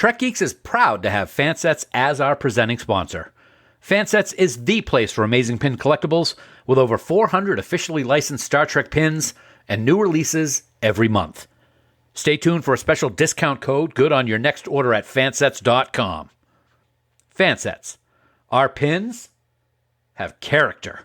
Trek Geeks is proud to have Fansets as our presenting sponsor. Fansets is the place for amazing pin collectibles, with over 400 officially licensed Star Trek pins and new releases every month. Stay tuned for a special discount code good on your next order at fansets.com. Fansets. Our pins have character.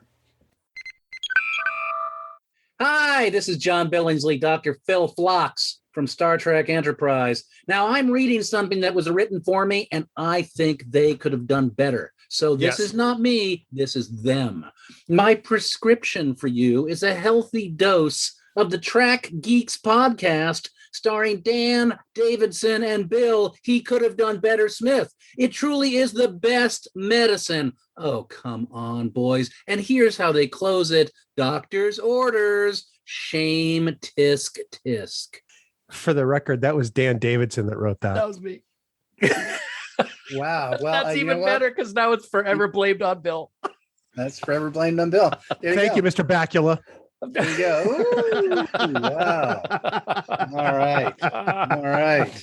Hi, this is John Billingsley, Dr. Phil Phlox from Star Trek Enterprise. Now, I'm reading something that was written for me, and I think they could have done better. So this is not me, this is them. My prescription for you is a healthy dose of the Trek Geeks podcast, starring Dan Davidson and Bill He Could Have Done Better Smith. It truly is the best medicine. Oh, come on, boys. And here's how they close it. Doctor's orders. Shame, tisk, tisk. For the record, that was Dan Davidson that wrote that. That was me. Wow. Well, that's even better because now it's forever blamed on Bill. That's forever blamed on Bill. Thank you, Mr. Bakula. There you go. Ooh, wow. All right. All right.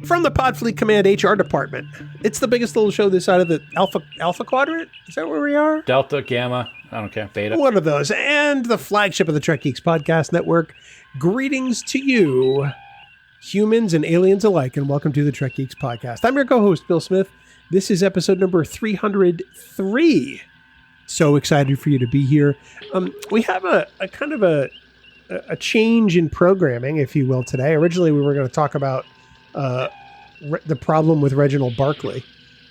From the Podfleet Command HR department, it's the biggest little show this side of the Alpha Quadrant. Is that where we are? Delta, Gamma, I don't care, Beta. One of those. And the flagship of the Trek Geeks Podcast Network. Greetings to you, humans and aliens alike, and welcome to the Trek Geeks Podcast. I'm your co-host, Bill Smith. This is episode number 303. So excited for you to be here. We have a kind of a change in programming, if you will, today. Originally, we were going to talk about the problem with Reginald Barclay.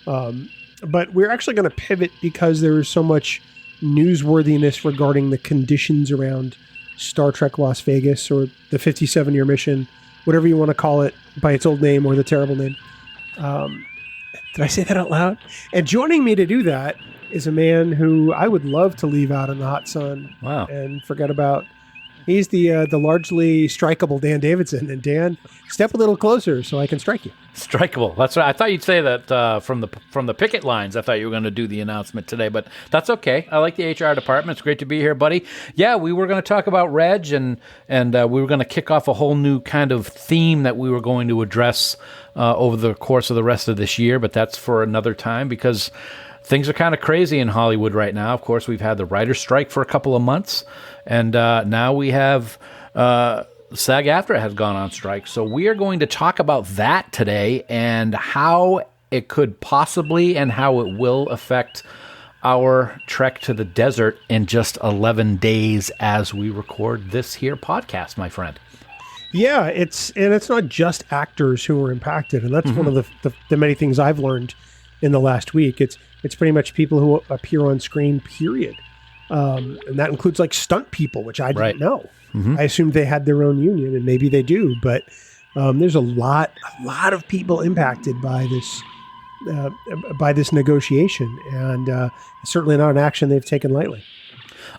But we're actually going to pivot because there is so much newsworthiness regarding the conditions around Star Trek Las Vegas, or the 57-year mission, whatever you want to call it by its old name or the terrible name. Did I say that out loud? And joining me to do that is a man who I would love to leave out in the hot sun. Wow. And forget about. He's the largely strikeable Dan Davidson. And Dan, step a little closer so I can strike you. Strikeable. That's right. I thought you'd say that from the picket lines. I thought you were going to do the announcement today, but that's okay. I like the HR department. It's great to be here, buddy. Yeah, we were going to talk about Reg, and we were going to kick off a whole new kind of theme that we were going to address over the course of the rest of this year, but that's for another time because things are kind of crazy in Hollywood right now. Of course, we've had the writer's strike for a couple of months, and now we have SAG-AFTRA has gone on strike. So we are going to talk about that today and how it could possibly and how it will affect our trek to the desert in just 11 days as we record this here podcast, my friend. Yeah, it's not just actors who are impacted, and that's one of the many things I've learned in the last week. It's pretty much people who appear on screen, period. And that includes like stunt people, which I didn't know. I assumed they had their own union, and maybe they do, but there's a lot of people impacted by this negotiation, and certainly not an action they've taken lightly.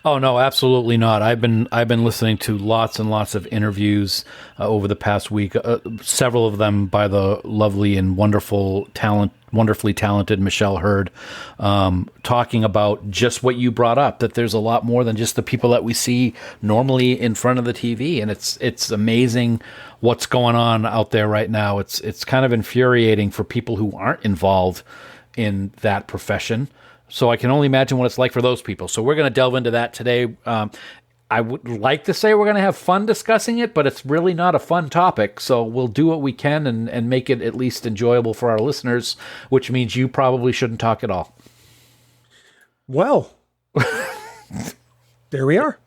Oh no, absolutely not. I've been listening to lots and lots of interviews over the past week. Several of them by the lovely and wonderfully talented Michelle Hurd, talking about just what you brought up. That there's a lot more than just the people that we see normally in front of the TV, and it's amazing what's going on out there right now. It's kind of infuriating for people who aren't involved in that profession. So I can only imagine what it's like for those people. So we're going to delve into that today. I would like to say we're going to have fun discussing it, but it's really not a fun topic. So we'll do what we can and make it at least enjoyable for our listeners, which means you probably shouldn't talk at all. Well, there we are.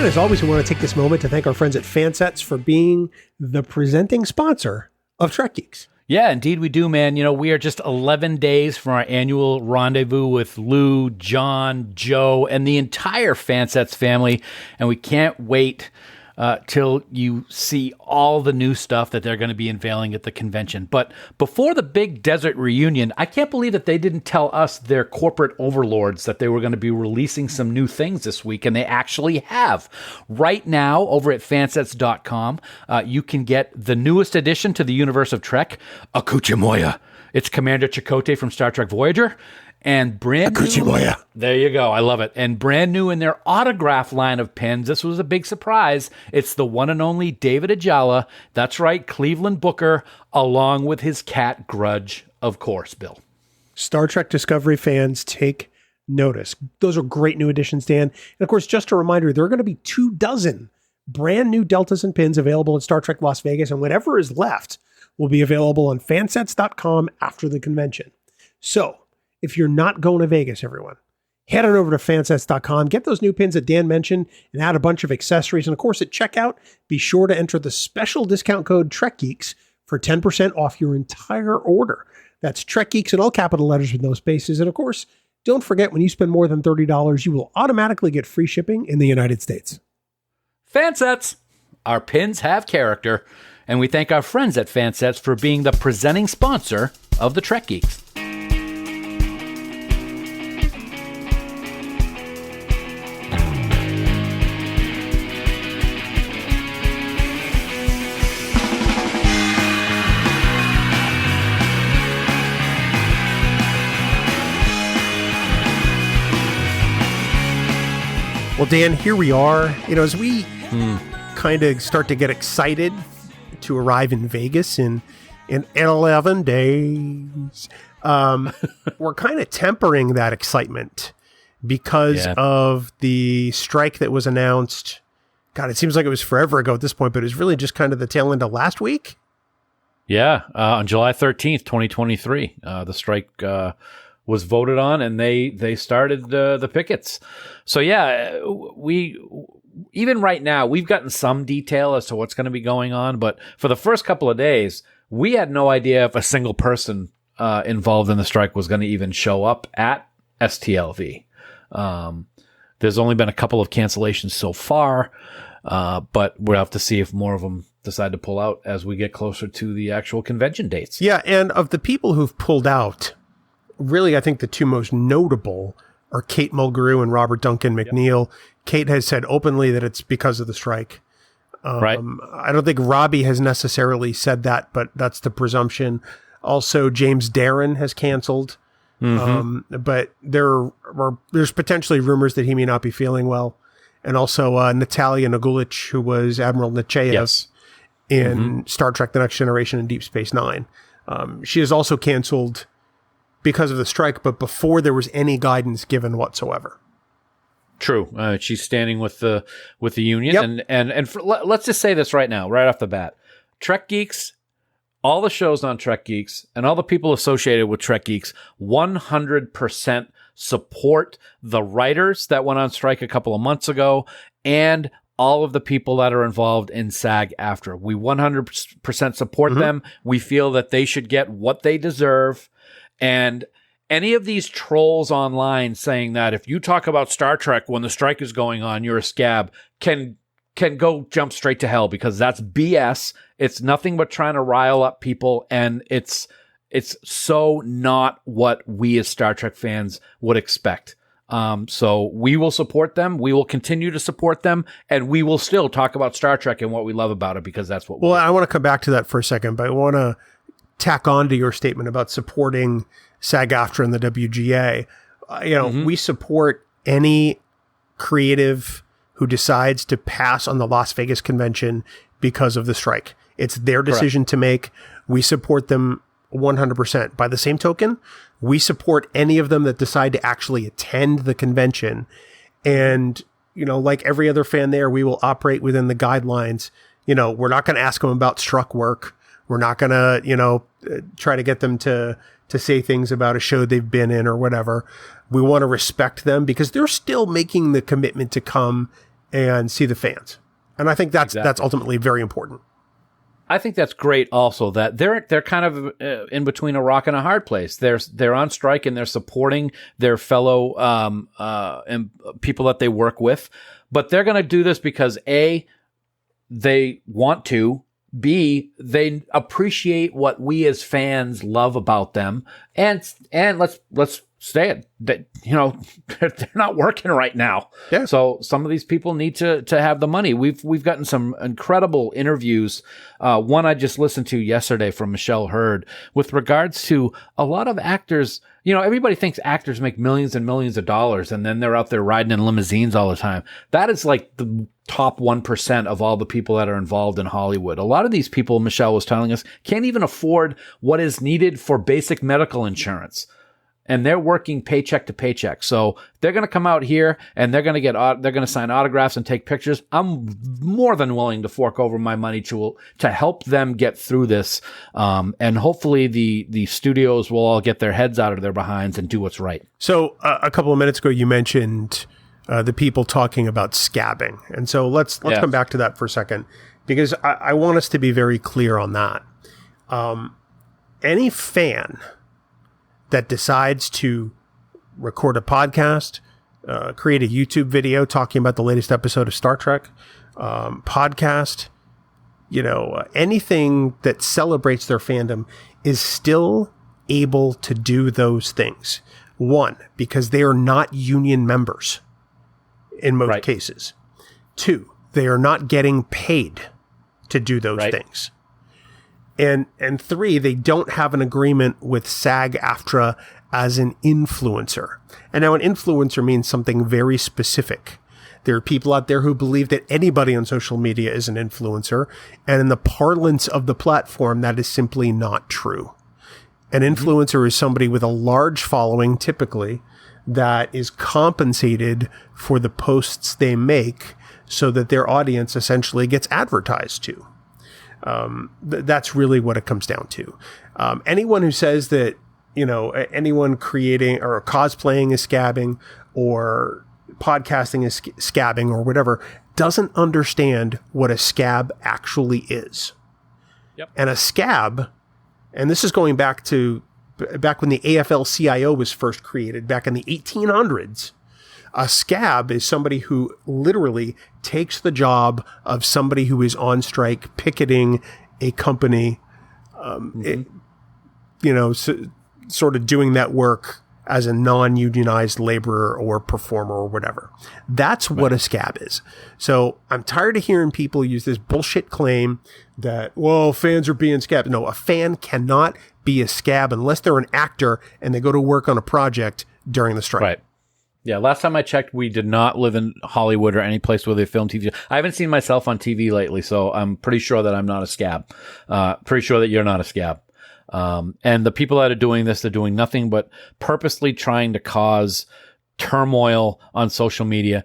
And as always, we want to take this moment to thank our friends at Fansets for being the presenting sponsor of Trek Geeks. Yeah, indeed we do, man. You know, we are just 11 days from our annual rendezvous with Lou, John, Joe, and the entire Fansets family, and we can't wait till you see all the new stuff that they're going to be unveiling at the convention. But before the big desert reunion, I can't believe that they didn't tell us, their corporate overlords, that they were going to be releasing some new things this week, and they actually have. Right now, over at fansets.com, you can get the newest addition to the universe of Trek, Akuchimoya. It's Commander Chakotay from Star Trek Voyager. And brand new, there you go. I love it. And brand new in their autograph line of pins. This was a big surprise. It's the one and only David Ajala. That's right, Cleveland Booker, along with his cat Grudge, of course, Bill. Star Trek Discovery fans, take notice. Those are great new additions, Dan. And of course, just a reminder, there are going to be 24 brand new deltas and pins available at Star Trek Las Vegas, and whatever is left will be available on fansets.com after the convention. So, if you're not going to Vegas, everyone, head on over to fansets.com, get those new pins that Dan mentioned, and add a bunch of accessories. And of course, at checkout, be sure to enter the special discount code TrekGeeks for 10% off your entire order. That's TrekGeeks in all capital letters with no spaces. And of course, don't forget, when you spend more than $30, you will automatically get free shipping in the United States. Fansets, our pins have character, and we thank our friends at Fansets for being the presenting sponsor of the Trek Geeks. Well, Dan, here we are. You know, as we kind of start to get excited to arrive in Vegas in 11 days, we're kind of tempering that excitement because of the strike that was announced. God, it seems like it was forever ago at this point, but it was really just kind of the tail end of last week. Yeah, on July 13th, 2023, the strike was voted on, and they started the pickets. So yeah, we even right now we've gotten some detail as to what's going to be going on, but for the first couple of days, we had no idea if a single person involved in the strike was going to even show up at STLV. There's only been a couple of cancellations so far, but we'll have to see if more of them decide to pull out as we get closer to the actual convention dates. Yeah, and of the people who've pulled out, really, I think the two most notable are Kate Mulgrew and Robert Duncan McNeil. Yep. Kate has said openly that it's because of the strike. Right. I don't think Robbie has necessarily said that, but that's the presumption. Also, James Darren has canceled. Mm-hmm. But there's potentially rumors that he may not be feeling well. And also Natalia Nagulich, who was Admiral Nechayev in Star Trek The Next Generation and Deep Space Nine. She has also canceled because of the strike, but before there was any guidance given whatsoever. True. She's standing with the union. Yep. And let's just say this right now, right off the bat. Trek Geeks, all the shows on Trek Geeks, and all the people associated with Trek Geeks, 100% support the writers that went on strike a couple of months ago, and all of the people that are involved in SAG-AFTRA. We 100% support them. We feel that they should get what they deserve. And any of these trolls online saying that if you talk about Star Trek when the strike is going on, you're a scab, can go jump straight to hell, because that's BS. It's nothing but trying to rile up people, and it's so not what we as Star Trek fans would expect. So we will support them. We will continue to support them, and we will still talk about Star Trek and what we love about it, because that's what. Well, I want to come back to that for a second, but I want to tack on to your statement about supporting SAG-AFTRA and the WGA. We support any creative who decides to pass on the Las Vegas convention because of the strike. It's their decision to make. We support them 100%. By the same token, we support any of them that decide to actually attend the convention. And, like every other fan there, we will operate within the guidelines. We're not going to ask them about struck work. We're not going to, try to get them to say things about a show they've been in or whatever. We want to respect them because they're still making the commitment to come and see the fans. And I think that's ultimately very important. I think that's great also that they're kind of in between a rock and a hard place. They're on strike and they're supporting their fellow and people that they work with, but they're going to do this because A, they want to, B, they appreciate what we as fans love about them, and let's say it, that, you know, they're not working right now. Yeah. So some of these people need to have the money. We've gotten some incredible interviews. One I just listened to yesterday from Michelle Hurd with regards to a lot of actors. You know, everybody thinks actors make millions and millions of dollars and then they're out there riding in limousines all the time. That is like the top 1% of all the people that are involved in Hollywood. A lot of these people, Michelle was telling us, can't even afford what is needed for basic medical insurance. And they're working paycheck to paycheck. So they're going to come out here and they're going to sign autographs and take pictures. I'm more than willing to fork over my money to help them get through this. And hopefully the studios will all get their heads out of their behinds and do what's right. So a couple of minutes ago, you mentioned the people talking about scabbing. And so let's come back to that for a second, because I want us to be very clear on that. Any fan that decides to record a podcast, create a YouTube video talking about the latest episode of Star Trek, podcast, anything that celebrates their fandom is still able to do those things. One, because they are not union members in most cases. Two, they are not getting paid to do those things. And three, they don't have an agreement with SAG-AFTRA as an influencer. And now an influencer means something very specific. There are people out there who believe that anybody on social media is an influencer. And in the parlance of the platform, that is simply not true. An influencer is somebody with a large following, typically, that is compensated for the posts they make so that their audience essentially gets advertised to. That's really what it comes down to. Anyone who says that, anyone creating or cosplaying is scabbing or podcasting is scabbing or whatever doesn't understand what a scab actually is. Yep. And a scab, and this is going back when the AFL-CIO was first created back in the 1800s. A scab is somebody who literally takes the job of somebody who is on strike, picketing a company, sort of doing that work as a non-unionized laborer or performer or whatever. That's what a scab is. So I'm tired of hearing people use this bullshit claim that, well, fans are being scab. No, a fan cannot be a scab unless they're an actor and they go to work on a project during the strike. Right. Yeah, last time I checked, we did not live in Hollywood or any place where they film TV. I haven't seen myself on TV lately, so I'm pretty sure that I'm not a scab. Pretty sure that you're not a scab. And the people that are doing this, they're doing nothing but purposely trying to cause turmoil on social media.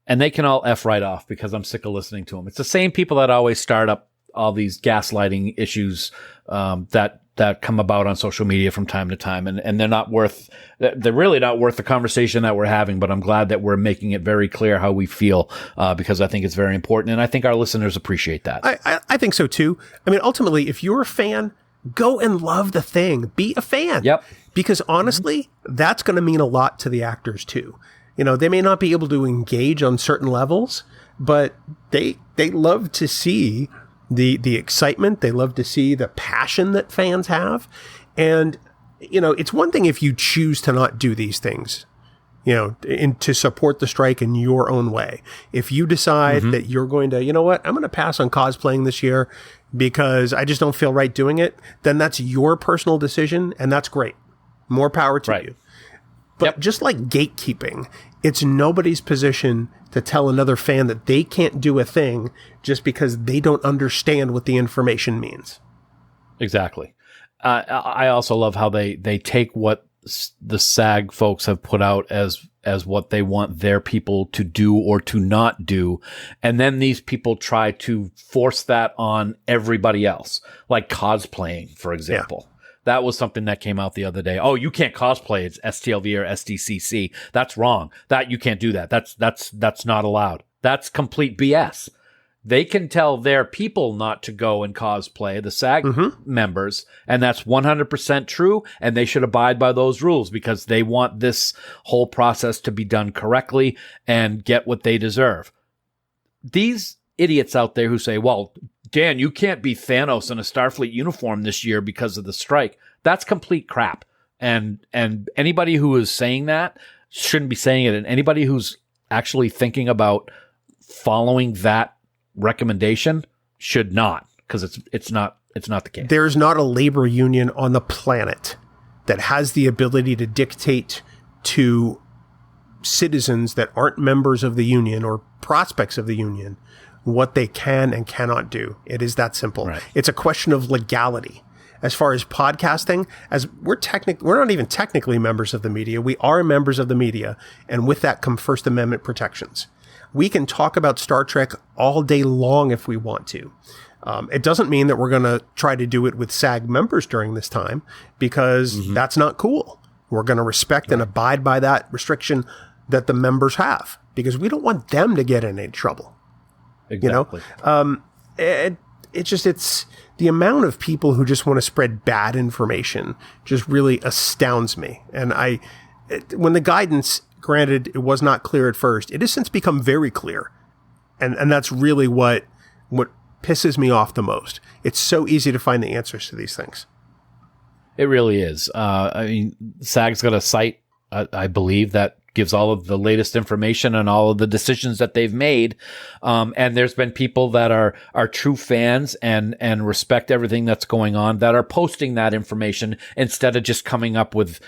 And they can all F right off because I'm sick of listening to them. It's the same people that always start up all these gaslighting issues that come about on social media from time to time. And they're really not worth the conversation that we're having, but I'm glad that we're making it very clear how we feel, because I think it's very important. And I think our listeners appreciate that. I think so too. I mean, ultimately, if you're a fan, go and love the thing. Be a fan. Yep. Because honestly, that's going to mean a lot to the actors too. They may not be able to engage on certain levels, but they love to see the excitement. They love to see the passion that fans have. And, it's one thing if you choose to not do these things, to support the strike in your own way. If you decide that you're going to, I'm going to pass on cosplaying this year because I just don't feel right doing it, then that's your personal decision. And that's great. More power to you. But just like gatekeeping, it's nobody's position to tell another fan that they can't do a thing just because they don't understand what the information means. Exactly. I also love how they take what the SAG folks have put out as what they want their people to do or to not do. And then these people try to force that on everybody else, like cosplaying, for example. Yeah. That was something that came out the other day. Oh, you can't cosplay. It's STLV or SDCC. That's wrong. That you can't do that. That's not allowed. That's complete BS. They can tell their people not to go and cosplay, the SAG members, and that's 100% true, and they should abide by those rules because they want this whole process to be done correctly and get what they deserve. These idiots out there who say, well, Dan, you can't be Thanos in a Starfleet uniform this year because of the strike. That's complete crap. And anybody who is saying that shouldn't be saying it, and anybody who's actually thinking about following that recommendation should not, because it's not the case. There's not a labor union on the planet that has the ability to dictate to citizens that aren't members of the union or prospects of the union what they can and cannot do. It is that simple. Right. It's a question of legality. As far as podcasting, as we're not even technically members of the media. We are members of the media, and with that come First Amendment protections. We can talk about Star Trek all day long if we want to. It doesn't mean that we're going to try to do it with SAG members during this time, because that's not cool. We're going to respect and abide by that restriction that the members have, because we don't want them to get in any trouble. Exactly. It's the amount of people who just want to spread bad information just really astounds me. And when the guidance, granted, it was not clear at first, it has since become very clear. And that's really what pisses me off the most. It's so easy to find the answers to these things. It really is. I mean, SAG's got a site, I believe, that gives all of the latest information on all of the decisions that they've made. And there's been people that are true fans and respect everything that's going on that are posting that information instead of just coming up with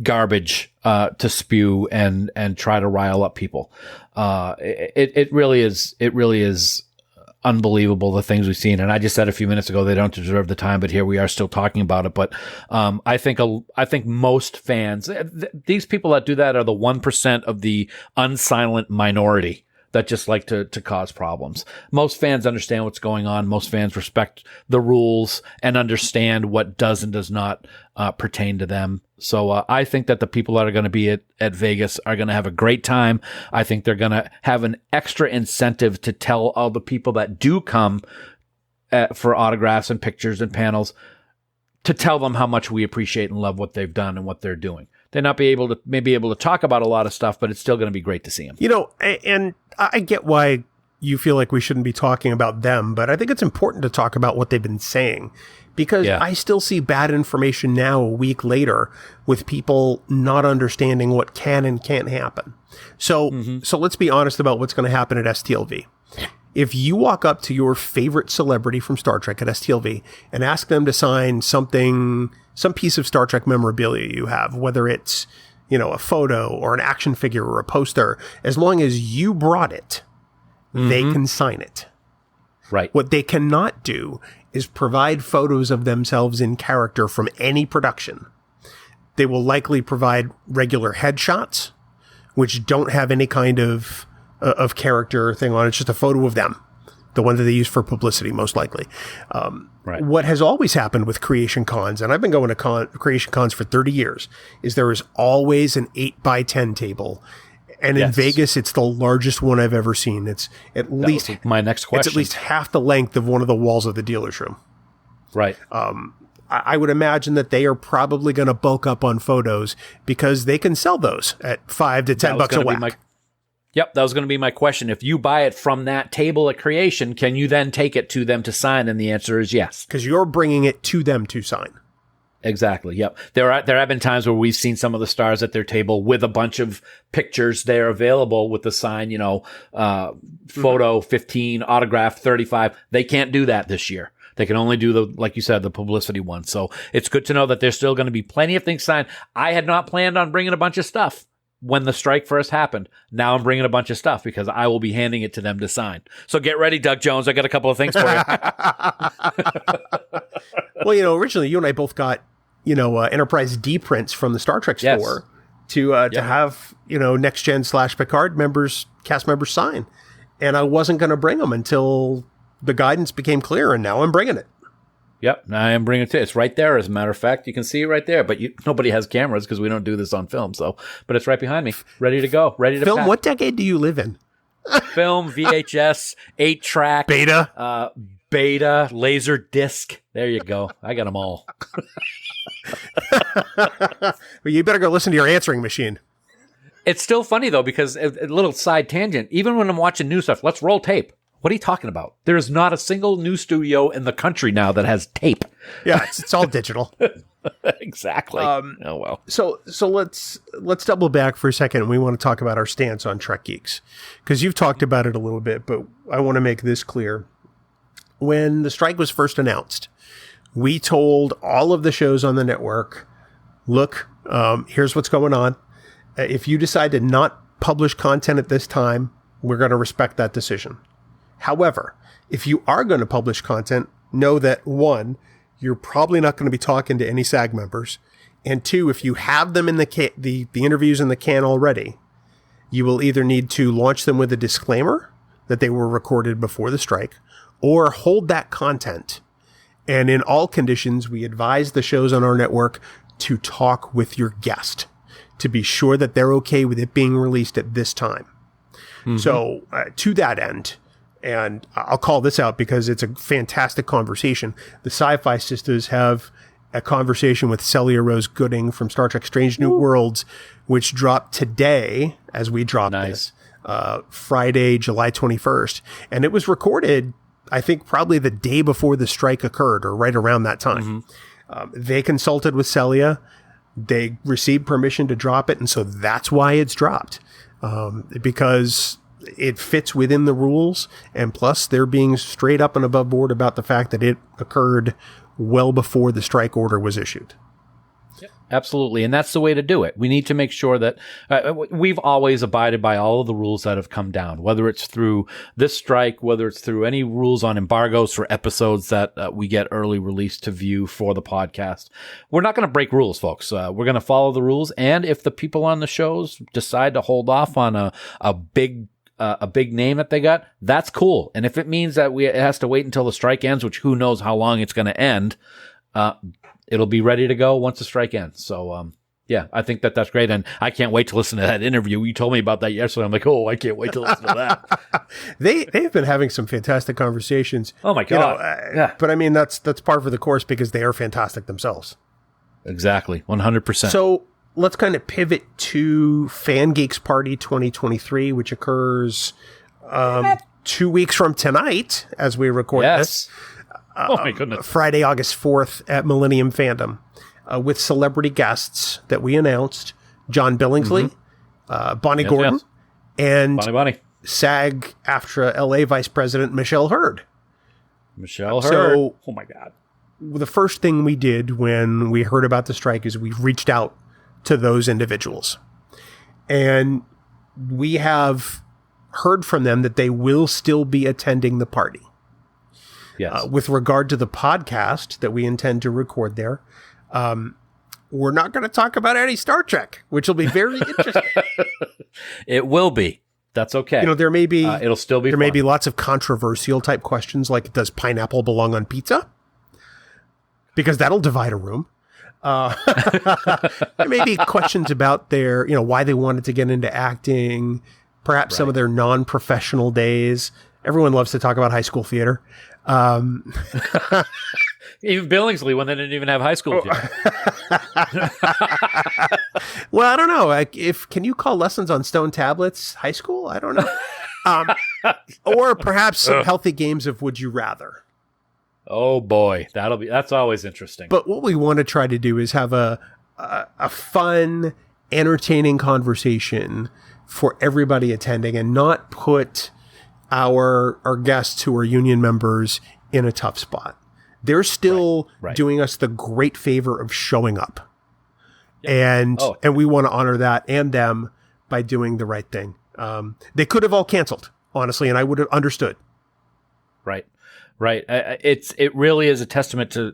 garbage to spew and try to rile up people. It really is unbelievable, the things we've seen. And I just said a few minutes ago they don't deserve the time, but here we are still talking about it. But I think most fans, these people that do that are the 1% of the unsilent minority that just like to cause problems. Most fans understand what's going on. Most fans respect the rules and understand what does and does not pertain to them. So I think that the people that are going to be at Vegas are going to have a great time. I think they're going to have an extra incentive to tell all the people that do come for autographs and pictures and panels to tell them how much we appreciate and love what they've done and what they're doing. They may be able to talk about a lot of stuff, but it's still going to be great to see them. And I get why you feel like we shouldn't be talking about them, but I think it's important to talk about what they've been saying, because I still see bad information now a week later with people not understanding what can and can't happen. So let's be honest about what's going to happen at STLV. If you walk up to your favorite celebrity from Star Trek at STLV and ask them to sign some piece of Star Trek memorabilia you have, whether it's, a photo or an action figure or a poster, as long as you brought it, they can sign it. Right. What they cannot do is provide photos of themselves in character from any production. They will likely provide regular headshots, which don't have any kind of character thing on it. It's just a photo of them, the one that they use for publicity, most likely. Right. What has always happened with creation cons, and I've been going to creation cons for 30 years, is there is always an 8x10 table. And in Vegas, it's the largest one I've ever seen. It's at least my next question. It's at least half the length of one of the walls of the dealer's room. Right. I would imagine that they are probably going to bulk up on photos because they can sell those at $5 to $10 a whack. That was going to be my question. If you buy it from that table at creation, can you then take it to them to sign? And the answer is yes. Because you're bringing it to them to sign. Exactly. Yep. There have been times where we've seen some of the stars at their table with a bunch of pictures there available with the sign, photo 15, autograph 35. They can't do that this year. They can only do like you said, the publicity one. So it's good to know that there's still going to be plenty of things signed. I had not planned on bringing a bunch of stuff when the strike first happened. Now I'm bringing a bunch of stuff because I will be handing it to them to sign. So get ready, Doug Jones. I got a couple of things for you. Well, originally you and I both got, Enterprise D prints from the Star Trek store to have, Next Gen / Picard cast members sign. And I wasn't going to bring them until the guidance became clear, and now I'm bringing it. Yep, I am bringing it to you. It's right there, as a matter of fact. You can see it right there, but nobody has cameras because we don't do this on film. But it's right behind me, ready to go, ready to film. pack. What decade do you live in? film, VHS, 8-track, beta, laser disc. There you go. I got them all. Well, you better go listen to your answering machine. It's still funny, though, because a little side tangent, even when I'm watching new stuff, let's roll tape. What are you talking about? There's not a single new studio in the country now that has tape. Yeah, it's all digital. Exactly. Oh, well. So let's double back for a second. We want to talk about our stance on Trek Geeks, because you've talked about it a little bit, but I want to make this clear. When the strike was first announced, we told all of the shows on the network, look, here's what's going on. If you decide to not publish content at this time, we're going to respect that decision. However, if you are going to publish content, know that, one, you're probably not going to be talking to any SAG members. And two, if you have them in the interviews in the can already, you will either need to launch them with a disclaimer that they were recorded before the strike, or hold that content. And in all conditions, we advise the shows on our network to talk with your guest to be sure that they're okay with it being released at this time. Mm-hmm. So to that end, and I'll call this out because it's a fantastic conversation. The Sci-Fi Sisters have a conversation with Celia Rose Gooding from Star Trek Strange New Worlds, which dropped today as we dropped this, Friday, July 21st. And it was recorded, I think, probably the day before the strike occurred or right around that time. Mm-hmm. They consulted with Celia. They received permission to drop it. And so that's why it's dropped, because it fits within the rules. And plus, they're being straight up and above board about the fact that it occurred well before the strike order was issued. Yep, absolutely. And that's the way to do it. We need to make sure that we've always abided by all of the rules that have come down, whether it's through this strike, whether it's through any rules on embargoes for episodes that we get early release to view for the podcast. We're not going to break rules, folks. We're going to follow the rules. And if the people on the shows decide to hold off on a big name that they got, that's cool. And if it means that it has to wait until the strike ends, which who knows how long it's going to end, it'll be ready to go once the strike ends. So, yeah, I think that's great. And I can't wait to listen to that interview. You told me about that yesterday. I'm like, oh, I can't wait to listen to that. They've been having some fantastic conversations. Oh my God. Yeah. But I mean, that's par for the course because they are fantastic themselves. Exactly. 100%. So, let's kind of pivot to FanGeeks Party 2023, which occurs 2 weeks from tonight as we record this. Oh, my goodness. Friday, August 4th at Millennium Fandom with celebrity guests that we announced, John Billingsley, Bonnie Gordon, and Bonnie. SAG-AFTRA LA Vice President Michelle Hurd. So, oh, my God. The first thing we did when we heard about the strike is we reached out to those individuals. And we have heard from them that they will still be attending the party. Yes. With regard to the podcast that we intend to record there, we're not going to talk about any Star Trek, which will be very interesting. It will be. That's okay. You know, there may be, it'll still be there may be lots of controversial type questions like, does pineapple belong on pizza? Because that'll divide a room. There may be questions about their, why they wanted to get into acting, perhaps some of their non-professional days. Everyone loves to talk about high school theater. Even Billingsley, when they didn't even have high school yet. Well, I don't know. Can you call lessons on stone tablets high school? I don't know. Or perhaps some healthy games of Would You Rather. Oh boy, that's always interesting. But what we want to try to do is have a fun, entertaining conversation for everybody attending, and not put our guests who are union members in a tough spot. They're still doing us the great favor of showing up, and we want to honor that and them by doing the right thing. They could have all canceled, honestly, and I would have understood. Right. Right. It really is a testament to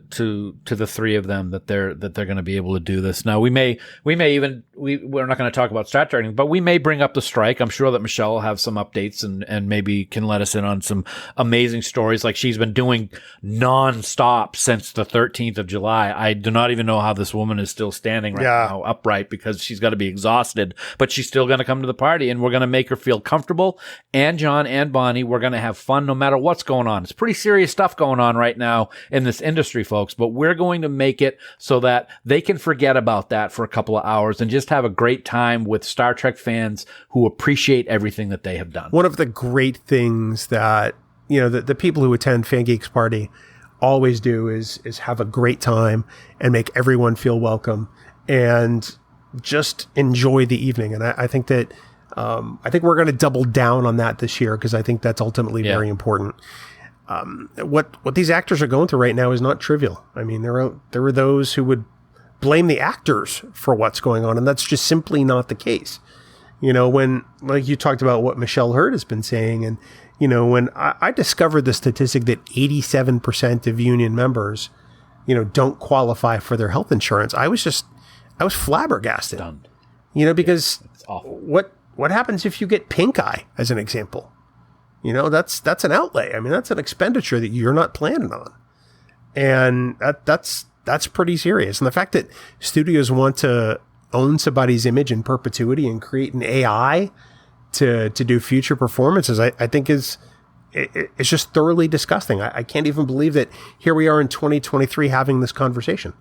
the three of them that they're going to be able to do this. Now we're not going to talk about Star Trek, but we may bring up the strike. I'm sure that Michelle will have some updates and maybe can let us in on some amazing stories like she's been doing nonstop since the 13th of July. I do not even know how this woman is still standing right now upright, because she's got to be exhausted, but she's still going to come to the party, and we're going to make her feel comfortable. And John and Bonnie, we're going to have fun no matter what's going on. It's pretty serious stuff going on right now in this industry, folks, but we're going to make it so that they can forget about that for a couple of hours and just have a great time with Star Trek fans who appreciate everything that they have done. One of the great things that, the people who attend FanGeeks Party always do is have a great time and make everyone feel welcome and just enjoy the evening. And I think that I think we're going to double down on that this year, because I think that's ultimately very important. What these actors are going through right now is not trivial. I mean, there are those who would blame the actors for what's going on, and that's just simply not the case. When, like you talked about what Michelle Hurd has been saying, and, when I discovered the statistic that 87% of union members, don't qualify for their health insurance, I was flabbergasted. Stunned. Because it's awful. What happens if you get pink eye, as an example? That's an outlay. I mean, that's an expenditure that you're not planning on. And that's pretty serious. And the fact that studios want to own somebody's image in perpetuity and create an AI to do future performances, I think it's just thoroughly disgusting. I can't even believe that here we are in 2023 having this conversation.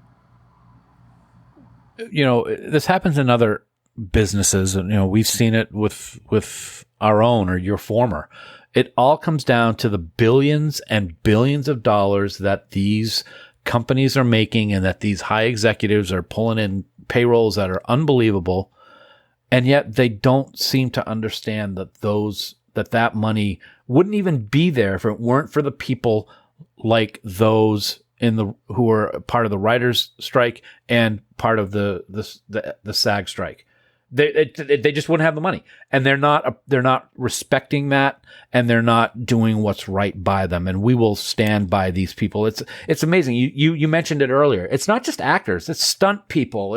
This happens in other businesses, and we've seen it with our own or your former. It all comes down to the billions and billions of dollars that these companies are making, and that these high executives are pulling in payrolls that are unbelievable. And yet they don't seem to understand that money wouldn't even be there if it weren't for the people like those who are part of the writers' strike and part of the SAG strike. They just wouldn't have the money, and they're not respecting that, and they're not doing what's right by them. And we will stand by these people. It's amazing. You mentioned it earlier. It's not just actors. It's stunt people.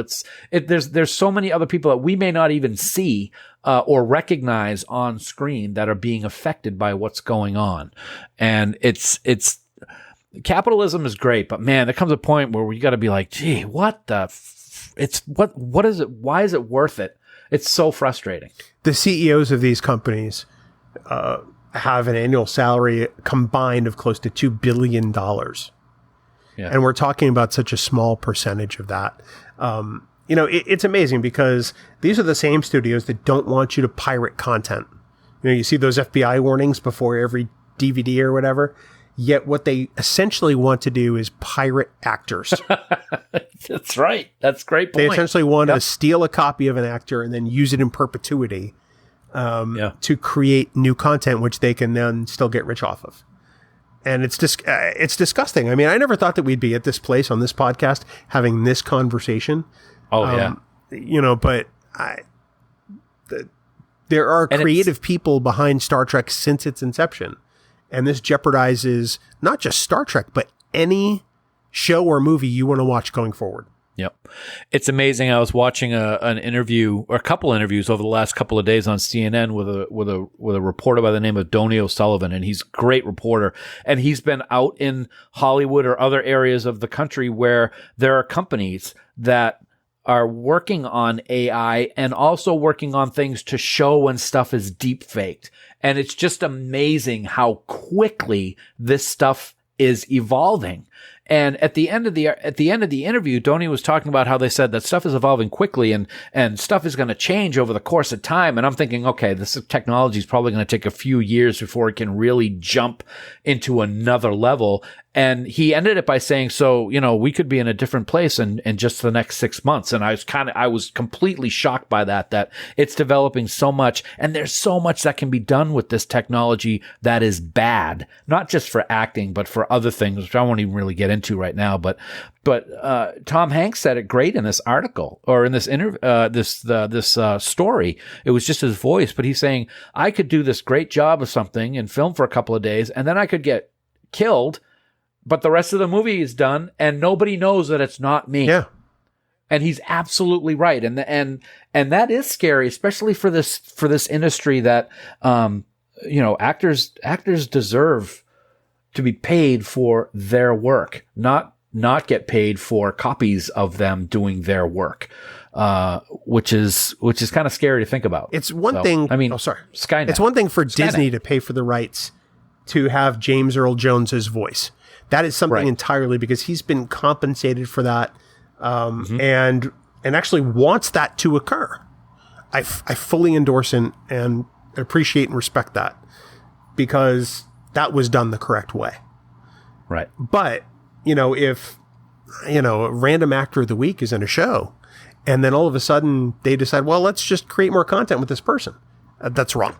There's so many other people that we may not even see or recognize on screen that are being affected by what's going on. And it's capitalism is great, but man, there comes a point where you got to be like, gee, what is it? Why is it worth it? It's so frustrating. The CEOs of these companies have an annual salary combined of close to $2 billion. Yeah. And we're talking about such a small percentage of that. It's amazing, because these are the same studios that don't want you to pirate content. You see those FBI warnings before every DVD or whatever. Yet what they essentially want to do is pirate actors. That's right. That's a great point. They essentially want to steal a copy of an actor and then use it in perpetuity to create new content, which they can then still get rich off of. And it's disgusting. I mean, I never thought that we'd be at this place on this podcast having this conversation. Oh, yeah. But there are creative people behind Star Trek since its inception. And this jeopardizes not just Star Trek, but any show or movie you want to watch going forward. Yep. It's amazing. I was watching an interview, or a couple interviews over the last couple of days on CNN with a reporter by the name of Donnie O'Sullivan, and he's a great reporter. And he's been out in Hollywood or other areas of the country where there are companies that are working on AI and also working on things to show when stuff is deep faked. And it's just amazing how quickly this stuff is evolving. And at the end of the interview, Donnie was talking about how they said that stuff is evolving quickly and stuff is going to change over the course of time. And I'm thinking, okay, this technology is probably going to take a few years before it can really jump into another level. And he ended it by saying, so, we could be in a different place in just the next 6 months. And I was completely shocked by that it's developing so much, and there's so much that can be done with this technology that is bad, not just for acting, but for other things, which I won't even really get into right now. But Tom Hanks said it great in this article, or in this story. It was just his voice, but he's saying, I could do this great job of something and film for a couple of days, and then I could get killed, but the rest of the movie is done and nobody knows that it's not me. Yeah. And he's absolutely right. And that is scary, especially for this industry that, actors deserve to be paid for their work, not get paid for copies of them doing their work, which is kind of scary to think about. It's one thing. I mean, Skynet. It's one thing for Disney to pay for the rights to have James Earl Jones's voice. That is something entirely, because he's been compensated for that, and actually wants that to occur. I fully endorse and appreciate and respect that, because that was done the correct way. Right. But, if, a random actor of the week is in a show and then all of a sudden they decide, well, let's just create more content with this person. That's wrong.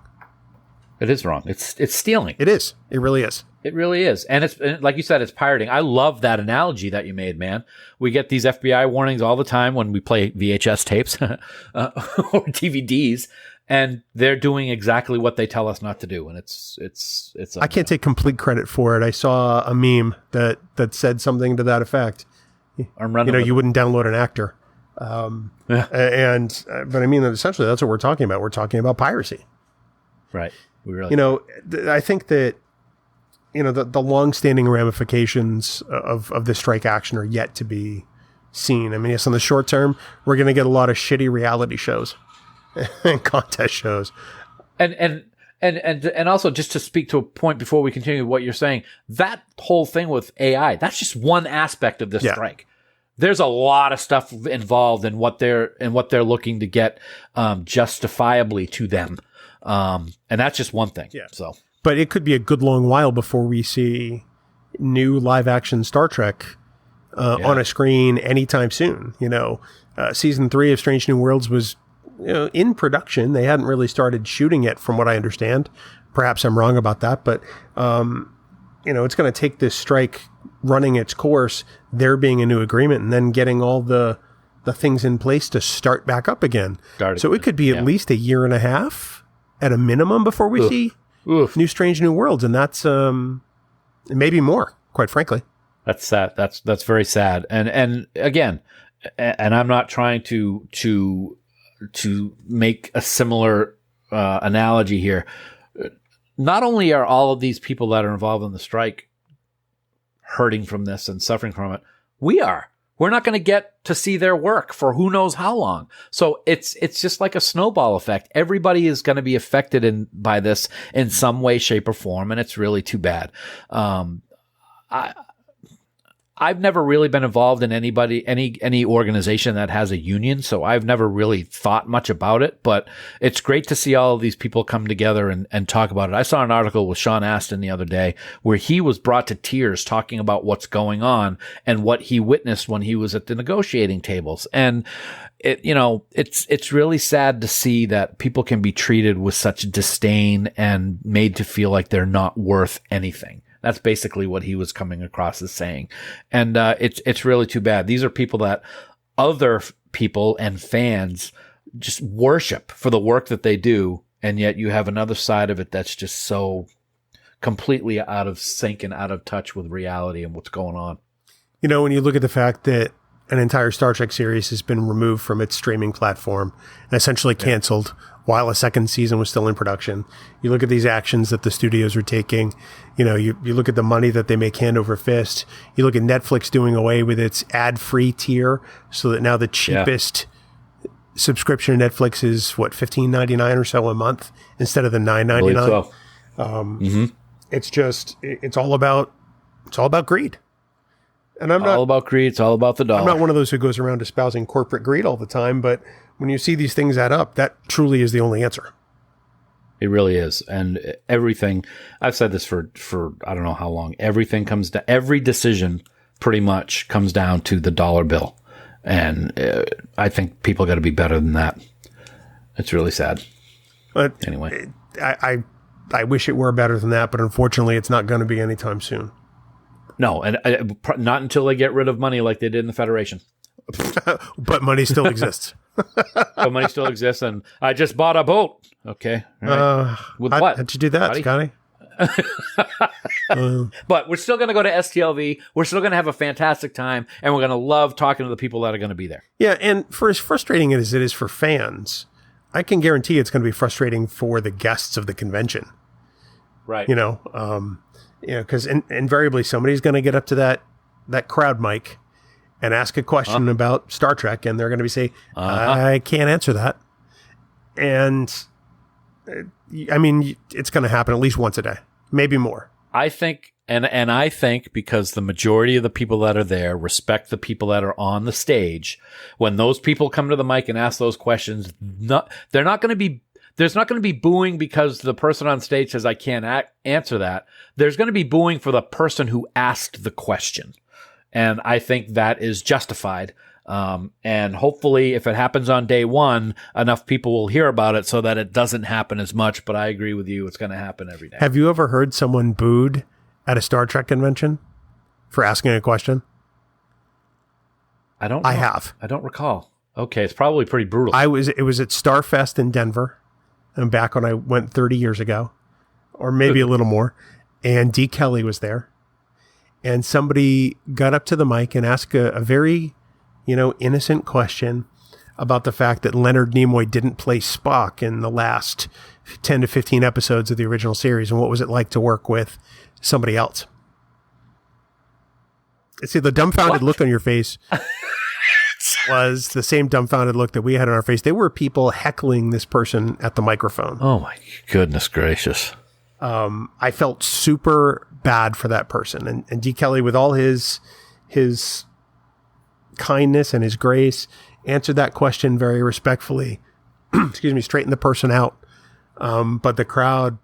It is wrong. It's stealing. It is. It really is. It really is. And it's, like you said, it's pirating. I love that analogy that you made, man. We get these FBI warnings all the time when we play VHS tapes or DVDs, and they're doing exactly what they tell us not to do. And it's. I can't take complete credit for it. I saw a meme that said something to that effect. I'm running. You wouldn't download an actor. But I mean, essentially, that's what we're talking about. We're talking about piracy. Right. We really. I think that. The long-standing ramifications of this strike action are yet to be seen. I mean, yes, in the short term, we're going to get a lot of shitty reality shows and contest shows. And also, just to speak to a point before we continue what you're saying, that whole thing with AI, that's just one aspect of this strike. There's a lot of stuff involved in what they're looking to get justifiably to them. And that's just one thing. Yeah. So. But it could be a good long while before we see new live action Star Trek on a screen anytime soon. Season 3 of Strange New Worlds was in production. They hadn't really started shooting it, from what I understand. Perhaps I'm wrong about that, but it's going to take this strike running its course, there being a new agreement, and then getting all the things in place to start back up again. So it could be at least a year and a half at a minimum before we see new Strange New Worlds, and that's maybe more, quite frankly. That's sad. That's very sad. And again, and I'm not trying to make a similar analogy here. Not only are all of these people that are involved in the strike hurting from this and suffering from it, we're not going to get to see their work for who knows how long. So it's just like a snowball effect. Everybody is going to be affected by this in some way, shape, or form, and it's really too bad. I've never really been involved in any organization that has a union, so I've never really thought much about it, but it's great to see all of these people come together and talk about it. I saw an article with Sean Astin the other day where he was brought to tears talking about what's going on and what he witnessed when he was at the negotiating tables. And it's really sad to see that people can be treated with such disdain and made to feel like they're not worth anything. That's basically what he was coming across as saying. And it's really too bad. These are people that other people and fans just worship for the work that they do. And yet you have another side of it that's just so completely out of sync and out of touch with reality and what's going on. When you look at the fact that an entire Star Trek series has been removed from its streaming platform and essentially canceled while a second season was still in production. You look at these actions that the studios are taking. You look at the money that they make hand over fist. You look at Netflix doing away with its ad-free tier, so that now the cheapest subscription to Netflix is $15.99 or so a month instead of the $9.99. So. It's all about greed. And I'm not all about greed. It's all about the dollar. I'm not one of those who goes around espousing corporate greed all the time, but when you see these things add up, that truly is the only answer. It really is. And everything, I've said this for I don't know how long, everything comes to, every decision pretty much comes down to the dollar bill. And I think people got to be better than that. It's really sad. But anyway, I wish it were better than that, but unfortunately it's not going to be anytime soon. No, and not until they get rid of money like they did in the Federation. But money still exists. But money still exists, and I just bought a boat. Okay. Right. With what? How'd you do that, Scotty? But we're still going to go to STLV. We're still going to have a fantastic time, and we're going to love talking to the people that are going to be there. Yeah, and for as frustrating as it is for fans, I can guarantee it's going to be frustrating for the guests of the convention. Right. Because invariably somebody's going to get up to that crowd mic and ask a question about Star Trek, and they're going to say, I can't answer that. And I mean, it's going to happen at least once a day, maybe more. I think, and I think because the majority of the people that are there respect the people that are on the stage, when those people come to the mic and ask those questions, there's not going to be booing because the person on stage says, I can't answer that. There's going to be booing for the person who asked the question. And I think that is justified. And hopefully if it happens on day one, enough people will hear about it so that it doesn't happen as much. But I agree with you. It's going to happen every day. Have you ever heard someone booed at a Star Trek convention for asking a question? I don't know. I have. I don't recall. Okay. It's probably pretty brutal. It was at Starfest in Denver, and back when I went 30 years ago, or maybe a little more. And D. Kelly was there. And somebody got up to the mic and asked a very, innocent question about the fact that Leonard Nimoy didn't play Spock in the last 10 to 15 episodes of the original series. And what was it like to work with somebody else? See, the dumbfounded look on your face was the same dumbfounded look that we had on our face. There were people heckling this person at the microphone. Oh my goodness gracious. I felt super bad for that person. And D. Kelly, with all his kindness and his grace, answered that question very respectfully. Straightened the person out. But the crowd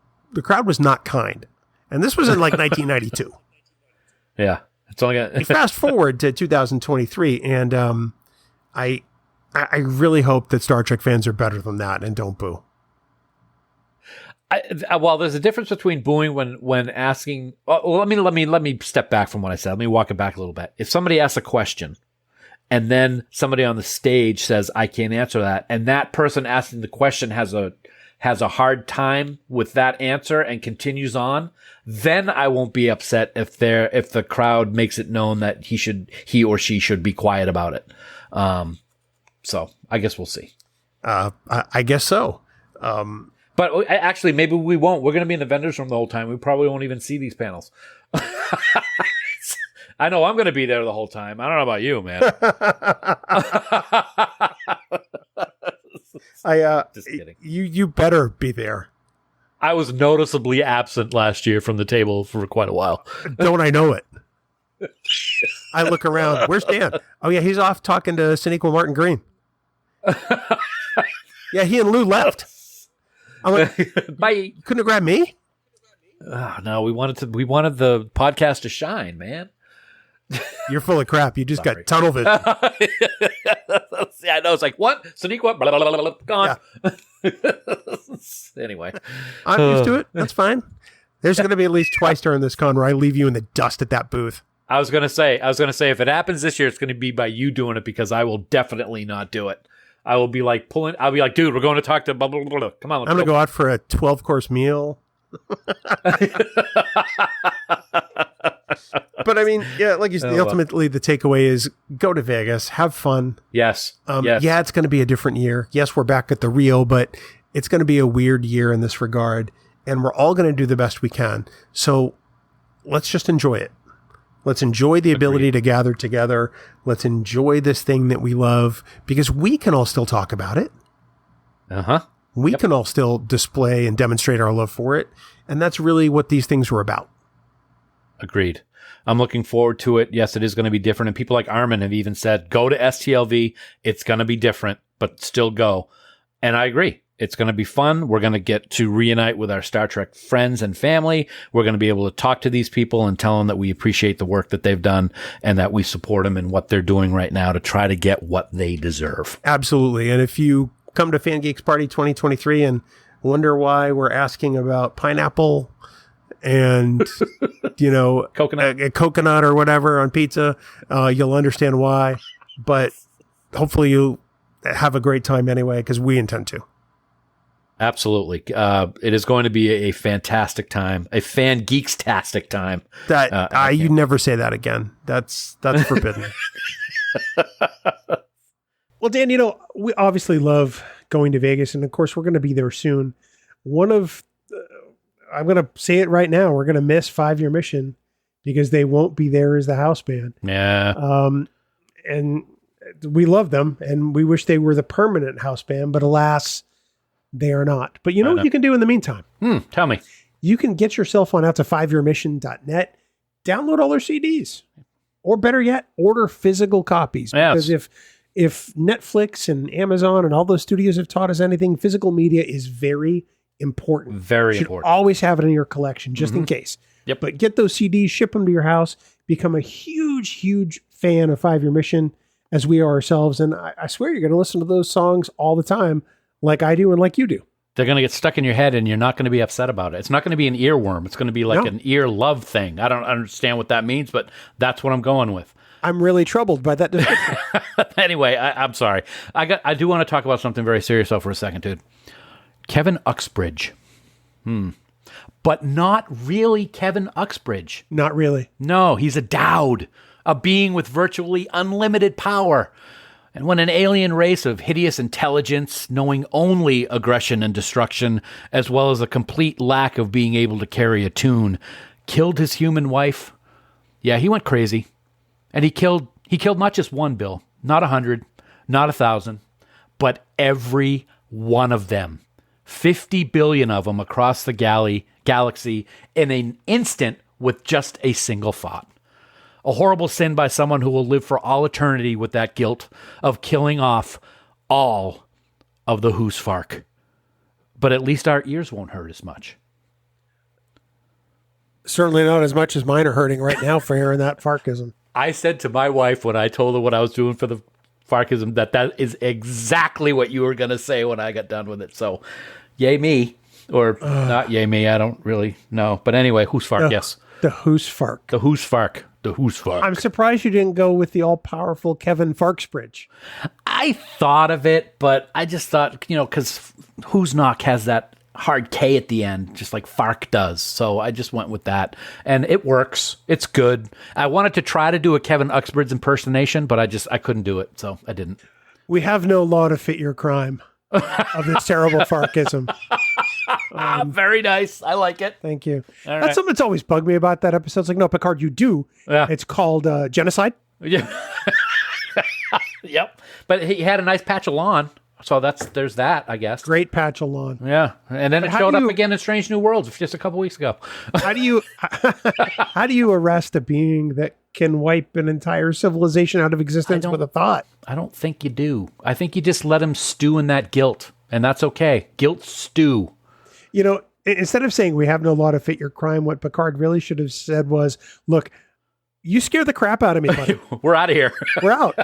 was not kind. And this was in like 1992. Yeah. It's only fast forward to 2023. And I really hope that Star Trek fans are better than that and don't boo. Well, there's a difference between booing when asking. Well, let me step back from what I said. Let me walk it back a little bit. If somebody asks a question, and then somebody on the stage says, "I can't answer that," and that person asking the question has a hard time with that answer and continues on, then I won't be upset if the crowd makes it known that he or she should be quiet about it. So I guess we'll see. I guess so. But actually, maybe we won't. We're going to be in the vendors room the whole time. We probably won't even see these panels. I know I'm going to be there the whole time. I don't know about you, man. Just kidding. You better be there. I was noticeably absent last year from the table for quite a while. Don't I know it? I look around. Where's Dan? Oh, yeah, he's off talking to Sinequa Martin Green. Yeah, he and Lou left. I'm like, bye. Couldn't have grabbed me? No, we wanted the podcast to shine, man. You're full of crap. You just got tunnel vision. Yeah, I know. It's like, what? Sonequa? Blah, blah, blah, blah, gone. Yeah. Anyway. I'm used to it. That's fine. There's going to be at least twice during this con where I leave you in the dust at that booth. I was going to say, if it happens this year, it's going to be by you doing it, because I will definitely not do it. I will be like I'll be like, dude, we're going to talk to blah, blah, blah, blah. Come on. I'm going to go out for a 12-course meal. But I mean, yeah, like you said, ultimately the takeaway is go to Vegas, have fun. Yes. Yes. Yeah, it's going to be a different year. Yes, we're back at the Rio, but it's going to be a weird year in this regard, and we're all going to do the best we can. So let's just enjoy it. Let's enjoy the ability to gather together. Let's enjoy this thing that we love, because we can all still talk about it. Uh-huh. We can all still display and demonstrate our love for it. And that's really what these things were about. Agreed. I'm looking forward to it. Yes, it is going to be different. And people like Armin have even said, go to STLV. It's going to be different, but still go. And I agree. It's going to be fun. We're going to get to reunite with our Star Trek friends and family. We're going to be able to talk to these people and tell them that we appreciate the work that they've done and that we support them in what they're doing right now to try to get what they deserve. Absolutely. And if you come to FanGeeks Party 2023 and wonder why we're asking about pineapple and, coconut or whatever on pizza, you'll understand why. But hopefully you have a great time anyway, because we intend to. absolutely. It is going to be a fantastic time, a FanGeeks-tastic time. You never say that again. That's forbidden. Well, Dan, we obviously love going to Vegas, and of course, we're going to be there soon. I'm going to say it right now. We're going to miss 5 Year Mission because they won't be there as the house band. Yeah. And we love them, and we wish they were the permanent house band, but alas, they are not. But you know what you can do in the meantime? Tell me. You can get yourself on out to 5yearmission.net, download all their CDs, or better yet, order physical copies. Because if Netflix and Amazon and all those studios have taught us anything, physical media is very important. Very you should important. always have it in your collection, just in case. Yep. But get those CDs, ship them to your house, become a huge, huge fan of 5 Year Mission, as we are ourselves. And I swear you're going to listen to those songs all the time, like I do and like you do. They're going to get stuck in your head, and you're not going to be upset about it. It's not going to be an earworm. It's going to be like an ear love thing. I don't understand what that means, but that's what I'm going with. I'm really troubled by that description. Anyway, I'm sorry. I do want to talk about something very serious, though, for a second, dude. Kevin Uxbridge. But not really Kevin Uxbridge. Not really. No, he's a Dowd, a being with virtually unlimited power. And when an alien race of hideous intelligence, knowing only aggression and destruction, as well as a complete lack of being able to carry a tune, killed his human wife, he went crazy. And he killed not just one, Bill, not 100, not 1,000, but every one of them. 50 billion of them across the galaxy in an instant with just a single thought. A horrible sin by someone who will live for all eternity with that guilt of killing off all of the Husfark. But at least our ears won't hurt as much. Certainly not as much as mine are hurting right now for hearing that Farkism. I said to my wife when I told her what I was doing for the Farkism that is exactly what you were going to say when I got done with it. So, yay me. Or not yay me, I don't really know. But anyway, Husfark, yes. The Husfark. The Husfark. The Husfark. I'm surprised you didn't go with the all-powerful Kevin Farksbridge. I thought of it, but I just thought, because Husnock has that hard K at the end, just like Fark does. So I just went with that. And it works. It's good. I wanted to try to do a Kevin Uxbridge impersonation, but I couldn't do it, so I didn't. We have no law to fit your crime of this terrible Farkism. Very nice. I like it. Thank you. All That's something that's always bugged me about that episode. It's like, no, Picard, you do. Yeah. It's called genocide. Yeah. Yep. But he had a nice patch of lawn. So there's that, I guess. Great patch of lawn. Yeah. And then it showed up again in Strange New Worlds just a couple weeks ago. How do you arrest a being that can wipe an entire civilization out of existence with a thought? I don't think you do. I think you just let him stew in that guilt, and that's okay. Guilt stew. Instead of saying we have no law to fit your crime, what Picard really should have said was, look, you scare the crap out of me, buddy. We're out of here. We're out.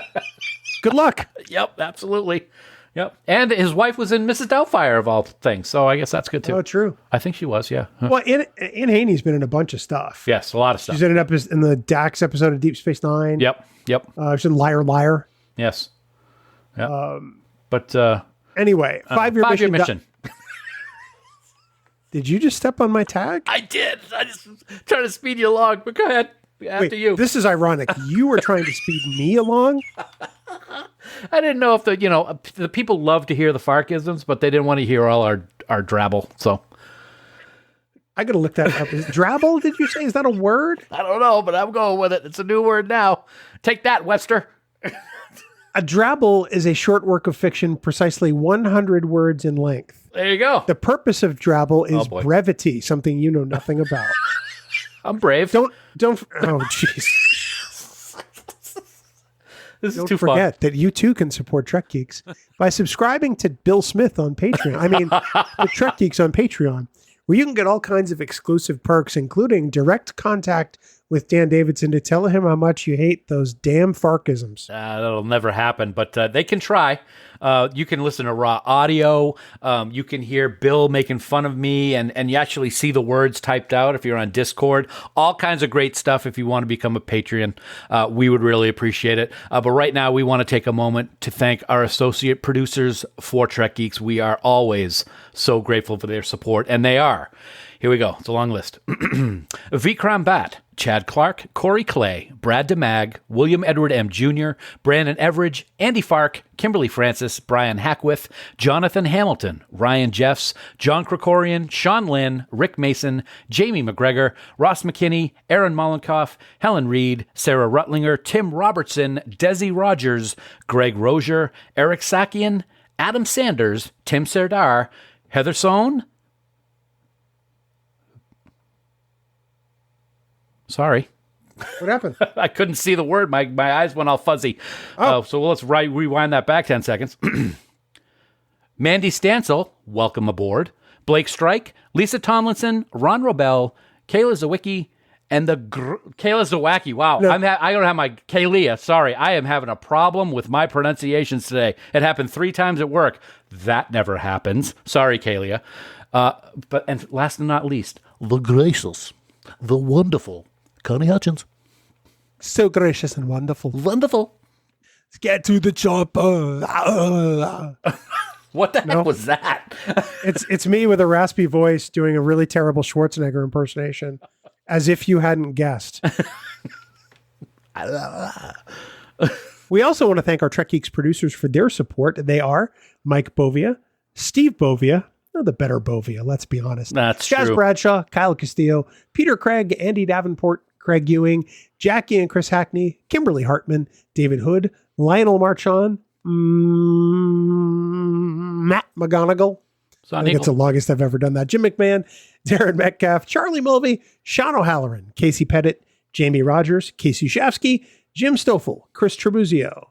Good luck. Yep, absolutely. Yep. And his wife was in Mrs. Doubtfire, of all things, so I guess that's good, too. Oh, true. I think she was, yeah. Well, Anne Haney's been in a bunch of stuff. Yes, a lot of stuff. She's ended up in the Dax episode of Deep Space Nine. Yep. She's in Liar Liar. Yes. Yep. Anyway, 5 Year Mission. Did you just step on my tag? I did. I just trying to speed you along, but go ahead. After you. This is ironic. You were trying to speed me along? I didn't know if the people love to hear the Farkisms, but they didn't want to hear all our drabble, so. I got to look that up. Is drabble, did you say? Is that a word? I don't know, but I'm going with it. It's a new word now. Take that, Webster. A drabble is a short work of fiction, precisely 100 words in length. There you go. The purpose of drabble is brevity, something you know nothing about. I'm brave. Don't. Oh, jeez. Don't forget that you too can support Trek Geeks by subscribing to Bill Smith on Patreon. I mean, the Trek Geeks on Patreon, where you can get all kinds of exclusive perks, including direct contact with Dan Davidson to tell him how much you hate those damn Farkisms. That'll never happen, but they can try. You can listen to raw audio. You can hear Bill making fun of me, and you actually see the words typed out if you're on Discord. All kinds of great stuff if you want to become a Patreon. We would really appreciate it. But right now, we want to take a moment to thank our associate producers for Trek Geeks. We are always so grateful for their support, and they are. Here we go. It's a long list. Vikram Bhatt, Chad Clark, Corey Clay, Brad DeMag, William Edward M. Jr., Brandon Everidge, Andy Fark, Kimberly Francis, Brian Hackworth, Jonathan Hamilton, Ryan Jeffs, John Krikorian, Sean Lynn, Rick Mason, Jamie McGregor, Ross McKinney, Aaron Mollenkoff, Helen Reed, Sarah Rutlinger, Tim Robertson, Desi Rogers, Greg Rozier, Eric Sakian, Adam Sanders, Tim Serdar, Heather Sohn. Sorry. What happened? I couldn't see the word. My eyes went all fuzzy. So let's rewind that back 10 seconds. Mandy Stansel, welcome aboard. Blake Strike, Lisa Tomlinson, Ron Robel, Kayla Zawicki, and Kayla Zawacki. Wow. No. I don't have my Kaylia. Sorry. I am having a problem with my pronunciations today. It happened 3 times at work. That never happens. Sorry, Kaylia. And last and not least, the gracious, the wonderful Connie Hutchins. So gracious and wonderful. Wonderful. Let's get to the chopper. What the heck was that? It's me with a raspy voice doing a really terrible Schwarzenegger impersonation, as if you hadn't guessed. We also want to thank our Trek Geeks producers for their support. They are Mike Bovia, Steve Bovia, the better Bovia, let's be honest. That's Chaz true. Bradshaw, Kyle Castillo, Peter Craig, Andy Davenport, Craig Ewing, Jackie and Chris Hackney, Kimberly Hartman, David Hood, Lionel Marchand, Matt McGonigal. I think it's the longest I've ever done that. Jim McMahon, Darren Metcalf, Charlie Mulvey, Sean O'Halloran, Casey Pettit, Jamie Rogers, Casey Shafsky, Jim Stoffel, Chris Trebuzio,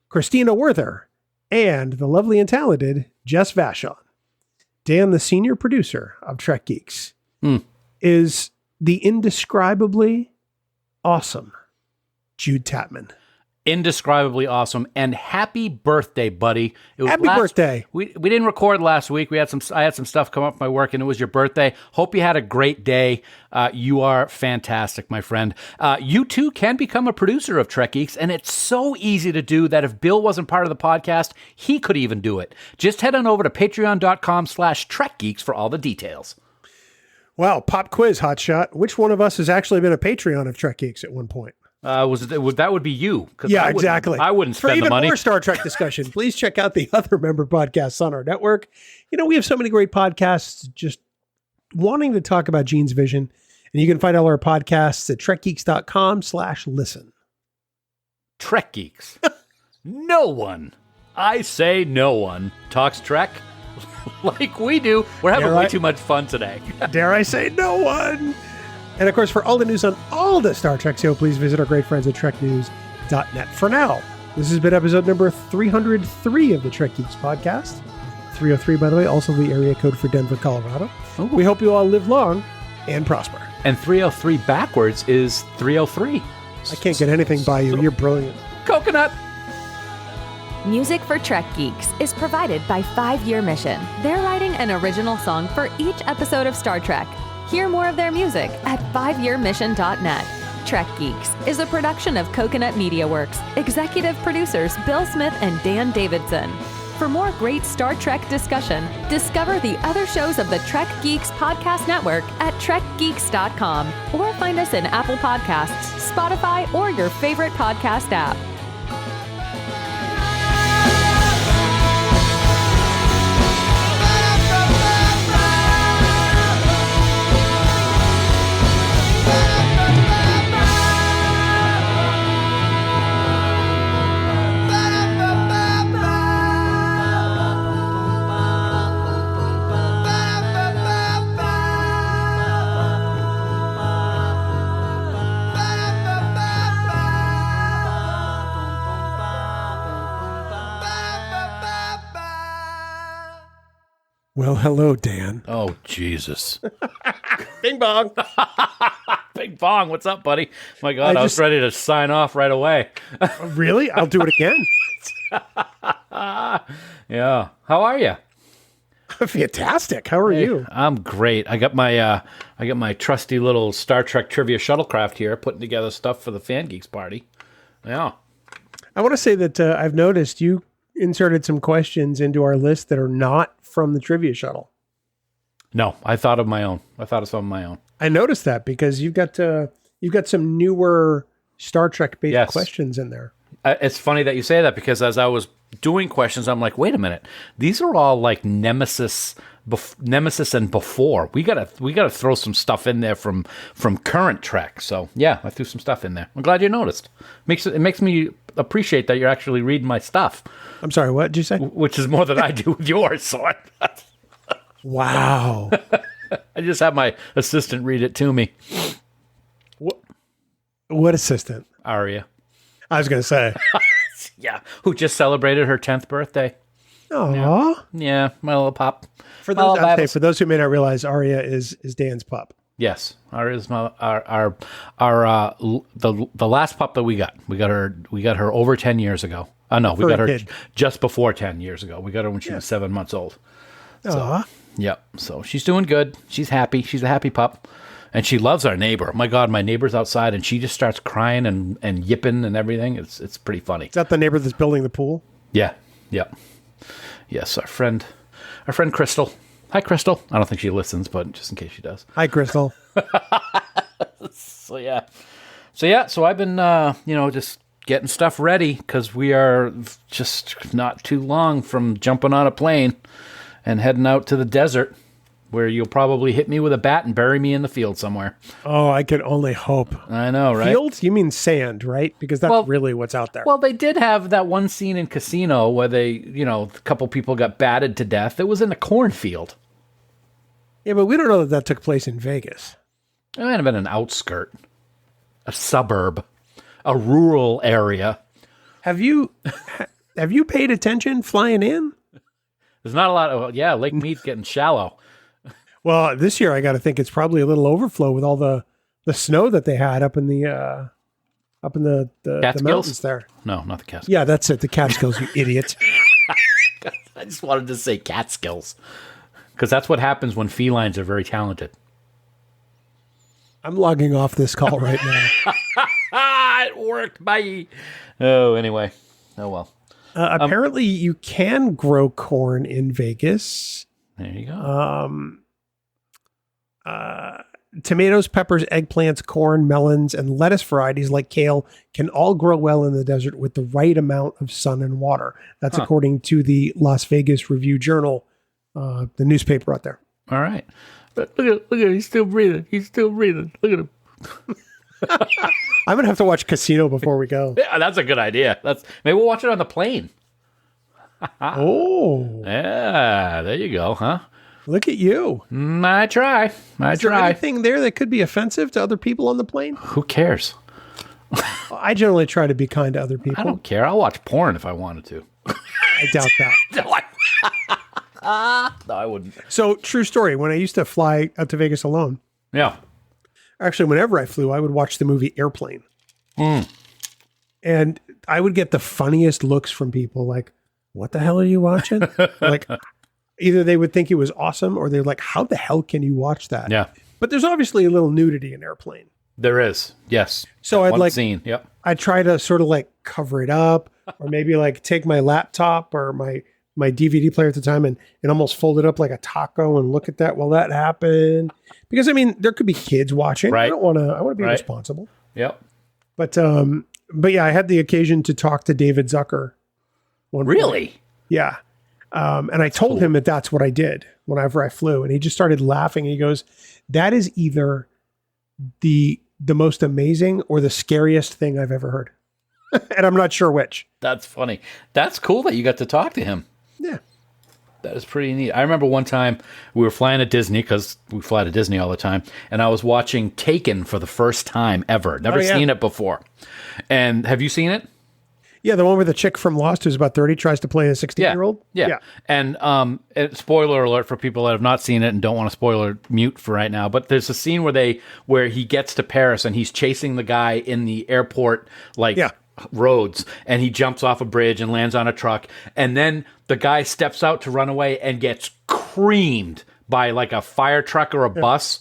Christina Werther, and the lovely and talented Jess Vashon. Dan, the senior producer of Trek Geeks, is the indescribably awesome Jude Tapman. Indescribably awesome, and happy birthday, buddy! Happy birthday! We didn't record last week. I had some stuff come up at my work, and it was your birthday. Hope you had a great day. You are fantastic, my friend. You too can become a producer of Trek Geeks, and it's so easy to do that. If Bill wasn't part of the podcast, he could even do it. Just head on over to patreon.com/TrekGeeks for all the details. Wow, pop quiz, hotshot. Which one of us has actually been a Patreon of Trek Geeks at one point? That would be you. Yeah, exactly. I wouldn't spend the money. For even more Star Trek discussion, please check out the other member podcasts on our network. We have so many great podcasts just wanting to talk about Gene's vision. And you can find all our podcasts at trekgeeks.com/listen. Trek Geeks. No one, I say no one, talks Trek like we do. We're having way too much fun today. Dare I say no one? And of course, for all the news on all the Star Trek show, please visit our great friends at treknews.net. For now, this has been episode number 303 of the Trek Geeks podcast. 303, by the way, also the area code for Denver, Colorado. Ooh. We hope you all live long and prosper. And 303 backwards is 303. I can't get anything by you. You're brilliant. Coconut. Music for Trek Geeks is provided by 5 Year Mission. They're writing an original song for each episode of Star Trek. Hear more of their music at 5yearmission.net. Trek Geeks is a production of Coconut Media Works. Executive producers Bill Smith and Dan Davidson. For more great Star Trek discussion, discover the other shows of the Trek Geeks podcast network at trekgeeks.com or find us in Apple Podcasts, Spotify, or your favorite podcast app. Well, hello, Dan. Oh, Jesus. Bing bong. Big Bong, what's up, buddy? My God, I was ready to sign off right away. Really? I'll do it again. Yeah. How are you? Fantastic. How are you? I'm great. I got my trusty little Star Trek trivia shuttlecraft here, putting together stuff for the FanGeeks Party. Yeah. I want to say that I've noticed you inserted some questions into our list that are not from the trivia shuttle. No, I thought of my own. I thought of some of my own. I noticed that because you've got some newer Star Trek based questions in there. It's funny that you say that because as I was doing questions, I'm like, wait a minute, these are all like Nemesis and before. We gotta throw some stuff in there from current Trek. So yeah, I threw some stuff in there. I'm glad you noticed. It makes me appreciate that you're actually reading my stuff. I'm sorry, what did you say? Which is more than I do with yours. So wow. I just have my assistant read it to me. What assistant? Aria. I was going to say. Yeah, who just celebrated her 10th birthday. Aww. Yeah, my little pup. For those who may not realize, Aria is Dan's pup. Yes, Aria's the last pup that we got. We got her over 10 years ago. No, we got her just before 10 years ago. We got her when she was 7 months old. So, yeah, so she's doing good. She's happy. She's a happy pup. And she loves our neighbor. My God, my neighbor's outside, and she just starts crying and yipping and everything. It's pretty funny. Is that the neighbor that's building the pool? Yeah. Yes, our friend Crystal. Hi, Crystal. I don't think she listens, but just in case she does. Hi, Crystal. So I've been just getting stuff ready because we are just not too long from jumping on a plane and heading out to the desert, where you'll probably hit me with a bat and bury me in the field somewhere. Oh, I could only hope. I know, right? Fields? You mean sand, right? Because that's really what's out there. Well, they did have that one scene in Casino where a couple people got batted to death. It was in a cornfield. Yeah, but we don't know that took place in Vegas. It might have been an outskirt, a suburb, a rural area. Have you paid attention flying in? There's not a lot of, Lake Mead's getting shallow. Well, this year I got to think it's probably a little overflow with all the snow that they had up in the mountains there. No, not the Catskills. Yeah, that's it. The Catskills, you idiot. I just wanted to say Catskills because that's what happens when felines are very talented. I'm logging off this call right now. It worked. Bye. Oh, anyway. Oh, well. Apparently, you can grow corn in Vegas. There you go. Tomatoes, peppers, eggplants, corn, melons, and lettuce varieties like kale can all grow well in the desert with the right amount of sun and water. That's according to the Las Vegas Review-Journal, the newspaper out there. All right. But look at him. He's still breathing. Look at him. I'm going to have to watch Casino before we go. Yeah, that's a good idea. Maybe we'll watch it on the plane. Oh. Yeah, there you go, huh? Look at you. I try. Is there anything there that could be offensive to other people on the plane? Who cares? I generally try to be kind to other people. I don't care. I'll watch porn if I wanted to. I doubt that. No, I wouldn't. So, true story. When I used to fly out to Vegas alone. Yeah. Actually, whenever I flew, I would watch the movie Airplane. And I would get the funniest looks from people like, what the hell are you watching? Like, either they would think it was awesome or they're like, how the hell can you watch that? Yeah. But there's obviously a little nudity in Airplane. There is. Yes. So I'd scene. Yep. I'd try to sort of like cover it up or maybe like take my laptop or my DVD player at the time and almost fold it up like a taco and look at that while that happened. Because I mean, there could be kids watching. Right. I want to be responsible. Yep. But yeah, I had the occasion to talk to David Zucker. Really? Point. Yeah. And I told him that that's what I did whenever I flew. And he just started laughing. And he goes, that is either the most amazing or the scariest thing I've ever heard. And I'm not sure which. That's funny. That's cool that you got to talk to him. Yeah. That is pretty neat. I remember one time we were flying to Disney because we fly to Disney all the time. And I was watching Taken for the first time ever. Never seen it before. And have you seen it? Yeah, the one where the chick from Lost, who's about 30, tries to play a 16-year-old. Yeah. And spoiler alert for people that have not seen it and don't want to spoiler mute for right now. But there's a scene where he gets to Paris and he's chasing the guy in the airport, roads, and he jumps off a bridge and lands on a truck. And then the guy steps out to run away and gets creamed by like a fire truck or a bus.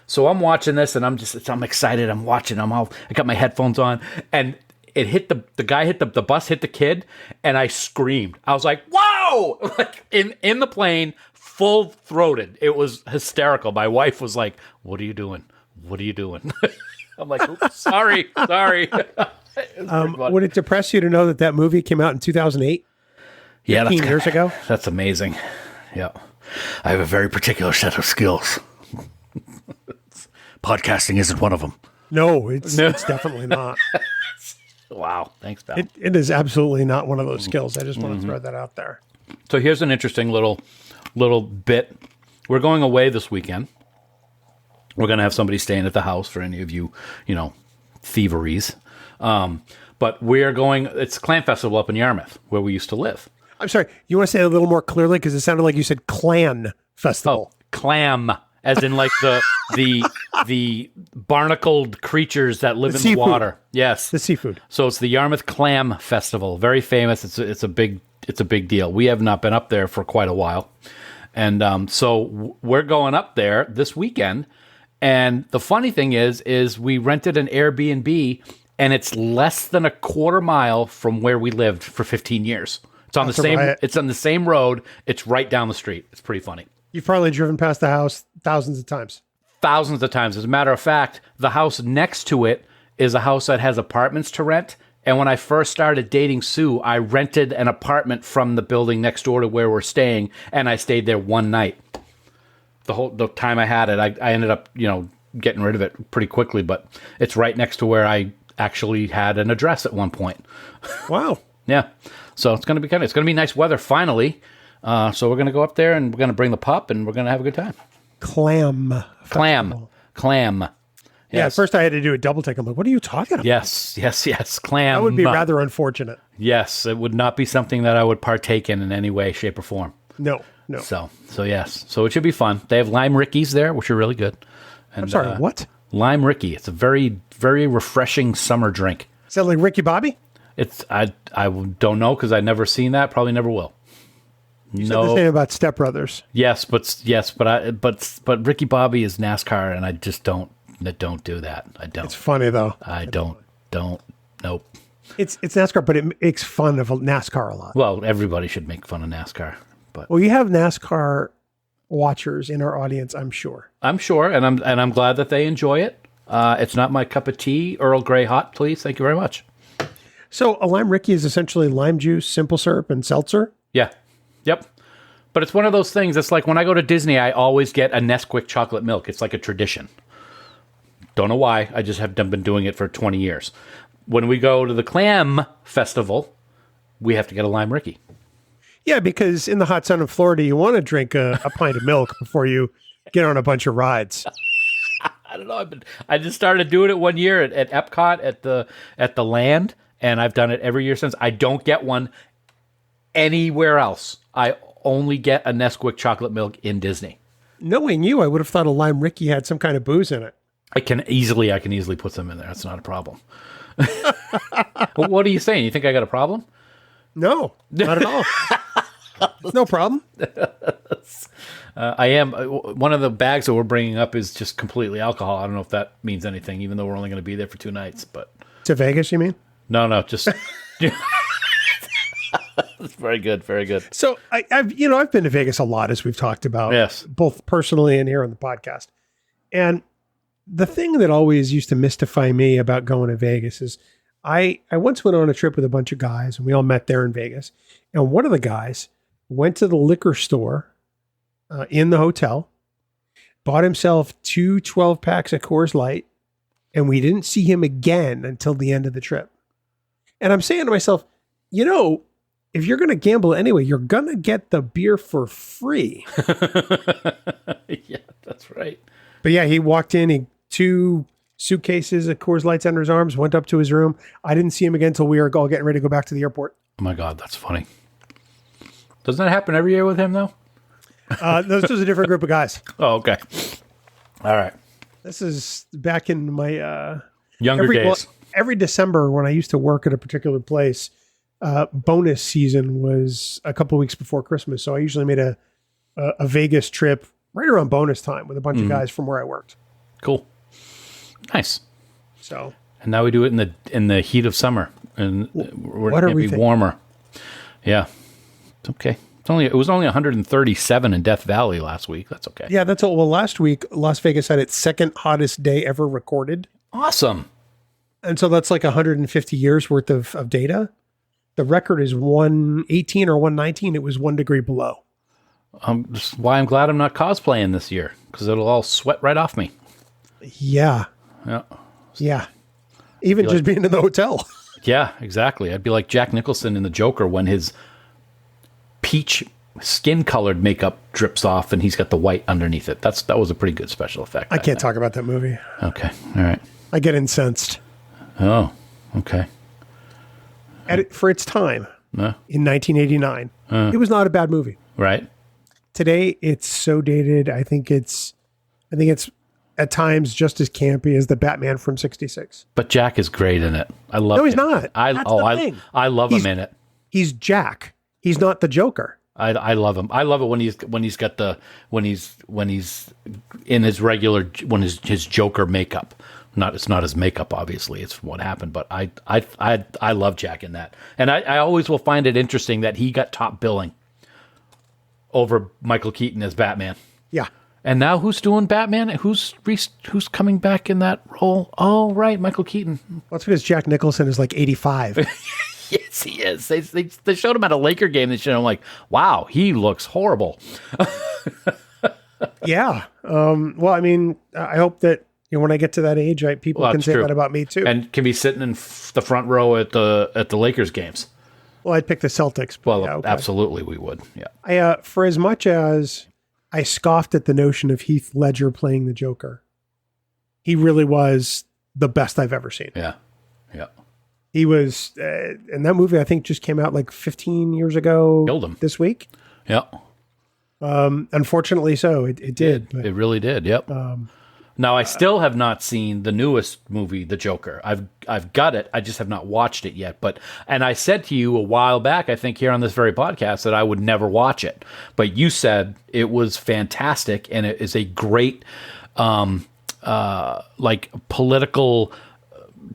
So I'm watching this and I'm excited. I'm watching. I got my headphones on and it hit the guy hit the bus hit the kid and I screamed. I was like, "Whoa!" Like in the plane, full throated. It was hysterical. My wife was like, "What are you doing? What are you doing?" I'm like, sorry. Would it depress you to know that movie came out in 2008? Yeah, 15 years ago? That's amazing. Yeah. I have a very particular set of skills. Podcasting isn't one of them. No, it's definitely not. Wow. Thanks, pal. It is absolutely not one of those skills. I just want to throw that out there. So here's an interesting little bit. We're going away this weekend. We're going to have somebody staying at the house for any of you, thieveries. But we're going, it's Clam Festival up in Yarmouth, where we used to live. I'm sorry, you want to say it a little more clearly? Because it sounded like you said clan festival. Oh, clam, as in like the barnacled creatures that live in the water. Yes. The seafood. So it's the Yarmouth Clam Festival. Very famous. It's a big deal. We have not been up there for quite a while. And so we're going up there this weekend. And the funny thing is we rented an Airbnb and it's less than a quarter mile from where we lived for 15 years. It's on it's on the same road. It's right down the street. It's pretty funny. You've probably driven past the house thousands of times. Thousands of times. As a matter of fact, the house next to it is a house that has apartments to rent. And when I first started dating Sue, I rented an apartment from the building next door to where we're staying, and I stayed there one night. The time I had it, I ended up, getting rid of it pretty quickly, but it's right next to where I actually had an address at one point. Wow. Yeah. So it's going to be nice weather finally. So we're going to go up there and we're going to bring the pup and we're going to have a good time. Clam. Yeah, at first I had to do a double take. I'm like, what are you talking about? Yes. Clam. That would be rather unfortunate. Yes, it would not be something that I would partake in any way, shape, or form. No. So yes. So it should be fun. They have lime rickeys there, which are really good. And, I'm sorry, what? Lime rickey. It's a very, very refreshing summer drink. Is that like Ricky Bobby? I don't know because I've never seen that. Probably never will. You said the same about Step Brothers. Yes, but Ricky Bobby is NASCAR, and I just don't do that. I don't. It's funny though. I don't. Nope. It's NASCAR, but it makes fun of NASCAR a lot. Well, everybody should make fun of NASCAR, but you have NASCAR watchers in our audience, I'm sure. I'm sure, and I'm glad that they enjoy it. It's not my cup of tea. Earl Grey hot, please. Thank you very much. So a lime rickey is essentially lime juice, simple syrup, and seltzer? Yeah. Yep. But it's one of those things. It's like when I go to Disney, I always get a Nesquik chocolate milk. It's like a tradition. Don't know why. I just have been doing it for 20 years. When we go to the Clam Festival, we have to get a lime rickey. Yeah, because in the hot sun of Florida, you want to drink a pint of milk before you get on a bunch of rides. I don't know. I just started doing it one year at Epcot at the Land, and I've done it every year since. I don't get one anywhere else. I only get a Nesquik chocolate milk in Disney. Knowing you, I would have thought a lime rickey had some kind of booze in it. I can easily put some in there. That's not a problem. What are you saying? You think I got a problem? No, not at all. No problem. I am. One of the bags that we're bringing up is just completely alcohol. I don't know if that means anything, even though we're only going to be there for 2 nights. But to Vegas, you mean? No, just. Very good, very good. So I've been to Vegas a lot, as we've talked about, yes, both personally and here on the podcast. And the thing that always used to mystify me about going to Vegas is I once went on a trip with a bunch of guys, and we all met there in Vegas. And one of the guys went to the liquor store in the hotel, bought himself 2 12-packs of Coors Light, and we didn't see him again until the end of the trip. And I'm saying to myself, if you're going to gamble anyway, you're going to get the beer for free. Yeah, that's right. But yeah, he walked in, 2 suitcases of Coors Lights under his arms, went up to his room. I didn't see him again until we were all getting ready to go back to the airport. Oh my God, that's funny. Doesn't that happen every year with him, though? This was a different group of guys. Oh, okay. All right. This is back in my Younger days. Every December when I used to work at a particular place, bonus season was a couple weeks before Christmas. So I usually made a Vegas trip right around bonus time with a bunch of guys from where I worked. Cool. Nice. So, and now we do it in the heat of summer, and what are we be warmer. Yeah, it's okay. It was only 137 in Death Valley last week. That's okay. Yeah, that's all. Well, last week Las Vegas had its second hottest day ever recorded. Awesome. And so that's like 150 years worth of data. The record is 118 or 119. It was 1 degree below. That's why I'm glad I'm not cosplaying this year, because it'll all sweat right off me. Yeah. Yeah. Yeah. Even just being in the hotel. Yeah, exactly. I'd be like Jack Nicholson in The Joker when his peach skin-colored makeup drips off and he's got the white underneath it. That was a pretty good special effect. I can't talk about that movie. Okay. All right. I get incensed. Oh, okay. For its time, in 1989, it was not a bad movie. Right. Today, it's so dated. I think it's at times just as campy as the Batman from '66. But Jack is great in it. I love. No, he's him. not. I love him in it. He's Jack. He's not the Joker. I love him. I love it when he's in his regular his Joker makeup. It's not his makeup, obviously. It's what happened. But I love Jack in that, and I always will find it interesting that he got top billing over Michael Keaton as Batman. Yeah. And now who's doing Batman? Who's coming back in that role? Oh, right, Michael Keaton. Well, that's because Jack Nicholson is like 85. Yes, he is. They showed him at a Laker game. They showed him like, wow, he looks horrible. Yeah. Well, I mean, I hope that when I get to that age, people can say that about me too, and can be sitting in the front row at the Lakers games. Well, I'd pick the Celtics. Well, yeah, okay. Absolutely, we would. Yeah. For as much as I scoffed at the notion of Heath Ledger playing the Joker, he really was the best I've ever seen. Yeah. Yeah. He was, and that movie I think just came out like 15 years ago. Killed him this week. Yeah. Unfortunately, so it did. It really did. Yep. Now I still have not seen the newest movie, The Joker. I've got it. I just have not watched it yet. And I said to you a while back, I think here on this very podcast, that I would never watch it. But you said it was fantastic, and it is a great, political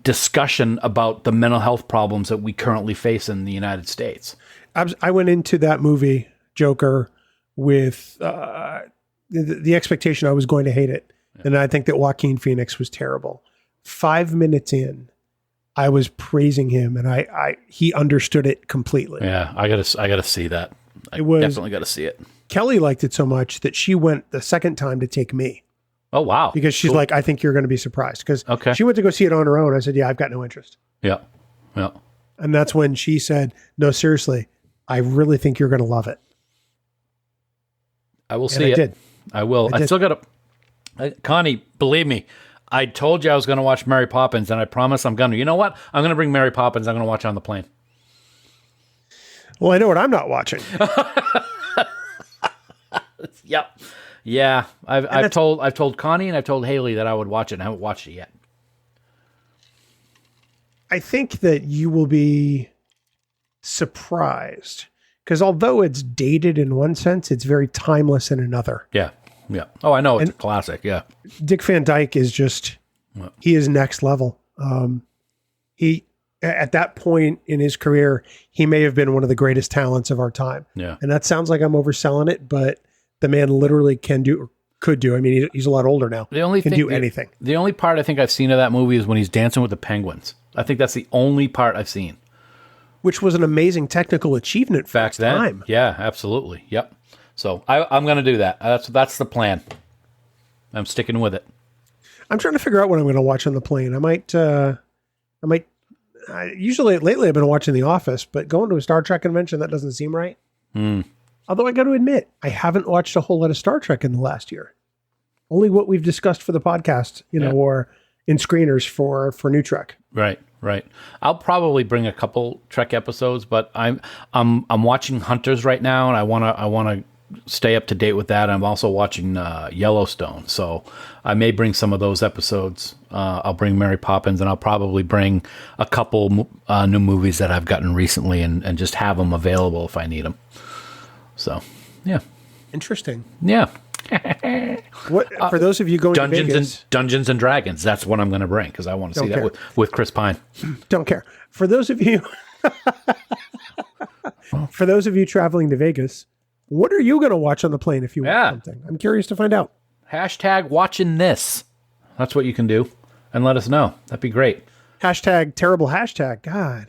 discussion about the mental health problems that we currently face in the United States. I went into that movie, Joker, with the expectation I was going to hate it. And I think that Joaquin Phoenix was terrible. 5 minutes in, I was praising him, and he understood it completely. Yeah, I gotta see that. Definitely gotta see it. Kelly liked it so much that she went the second time to take me. Oh wow! Because she's like, I think you're going to be surprised. Because she went to go see it on her own. I said, yeah, I've got no interest. Yeah, yeah. And that's when she said, no, seriously, I really think you're going to love it. I will see it. Did. I will. I still got to. Connie, believe me, I told you I was going to watch Mary Poppins, and I promise I'm going to. You know what? I'm going to bring Mary Poppins. I'm going to watch it on the plane. Well, I know what I'm not watching. Yep. Yeah. I've told Connie and I've told Haley that I would watch it, and I haven't watched it yet. I think that you will be surprised, because although it's dated in one sense, it's very timeless in another. Yeah. Yeah. Oh, I know. It's a classic. Yeah. Dick Van Dyke is just, he is next level. He, at that point in his career, he may have been one of the greatest talents of our time. Yeah. And that sounds like I'm overselling it, but the man literally could do. I mean, he's a lot older now. Can do anything. The only part I think I've seen of that movie is when he's dancing with the penguins. I think that's the only part I've seen. Which was an amazing technical achievement for back then. time. Yeah, absolutely. Yep. So I'm going to do that. That's the plan. I'm sticking with it. I'm trying to figure out what I'm going to watch on the plane. Usually lately I've been watching The Office, but going to a Star Trek convention, that doesn't seem right. Although I got to admit, I haven't watched a whole lot of Star Trek in the last year. Only what we've discussed for the podcast, or in screeners for new Trek. Right. I'll probably bring a couple Trek episodes, but I'm watching Hunters right now, and I wanna stay up to date with that. I'm also watching Yellowstone, so I may bring some of those episodes. I'll bring Mary Poppins, and I'll probably bring a couple new movies that I've gotten recently, and just have them available if I need them. So, yeah. Interesting. Yeah. What for those of you going to Vegas? Dungeons and Dragons. That's what I'm going to bring because I want to see that with Chris Pine. Don't care. For those of you, traveling to Vegas, what are you going to watch on the plane if you want something? I'm curious to find out. Hashtag watching this. That's what you can do, and let us know. That'd be great. Hashtag terrible hashtag. God.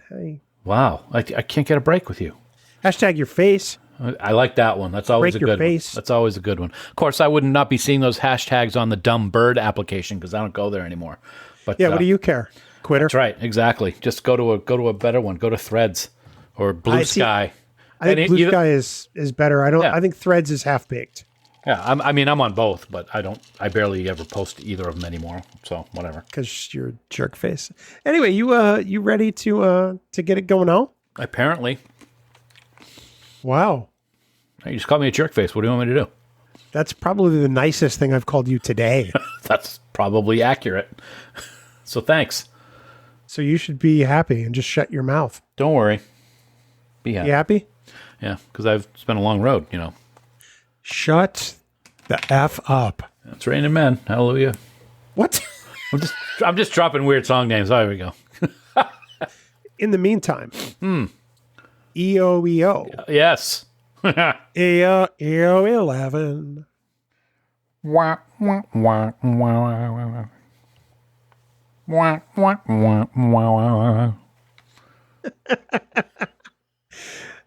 Wow. I can't get a break with you. Hashtag your face. I like that one. That's always a good one. That's always a good one. Of course, I would not be seeing those hashtags on the Dumb Bird application because I don't go there anymore. But yeah, what do you care, quitter? That's right. Exactly. Just go to a better one. Go to Threads or Blue Sky. I think Blue Sky is better. I think Threads is half baked. Yeah, I'm on both, but I barely ever post either of them anymore. So whatever. Because you're a jerk face. Anyway, you ready to get it going now? Apparently. Wow. You just called me a jerk face. What do you want me to do? That's probably the nicest thing I've called you today. That's probably accurate. So thanks. So you should be happy and just shut your mouth. Don't worry. Be happy. You happy? Yeah, because it's been a long road, Shut the F up. It's raining men. Hallelujah. What? I'm just dropping weird song names. Oh, here we go. In the meantime, EO. Yes. EO 11. Wah, wah, wah, wah, wah, wah, wah,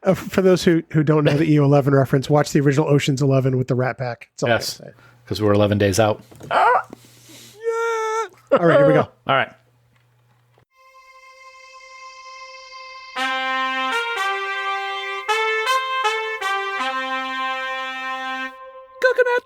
wah. For those who don't know the EO 11 reference, watch the original Ocean's 11 with the Rat Pack. Yes, because we're 11 days out. Yeah. All right, here we go. All right. Coconut.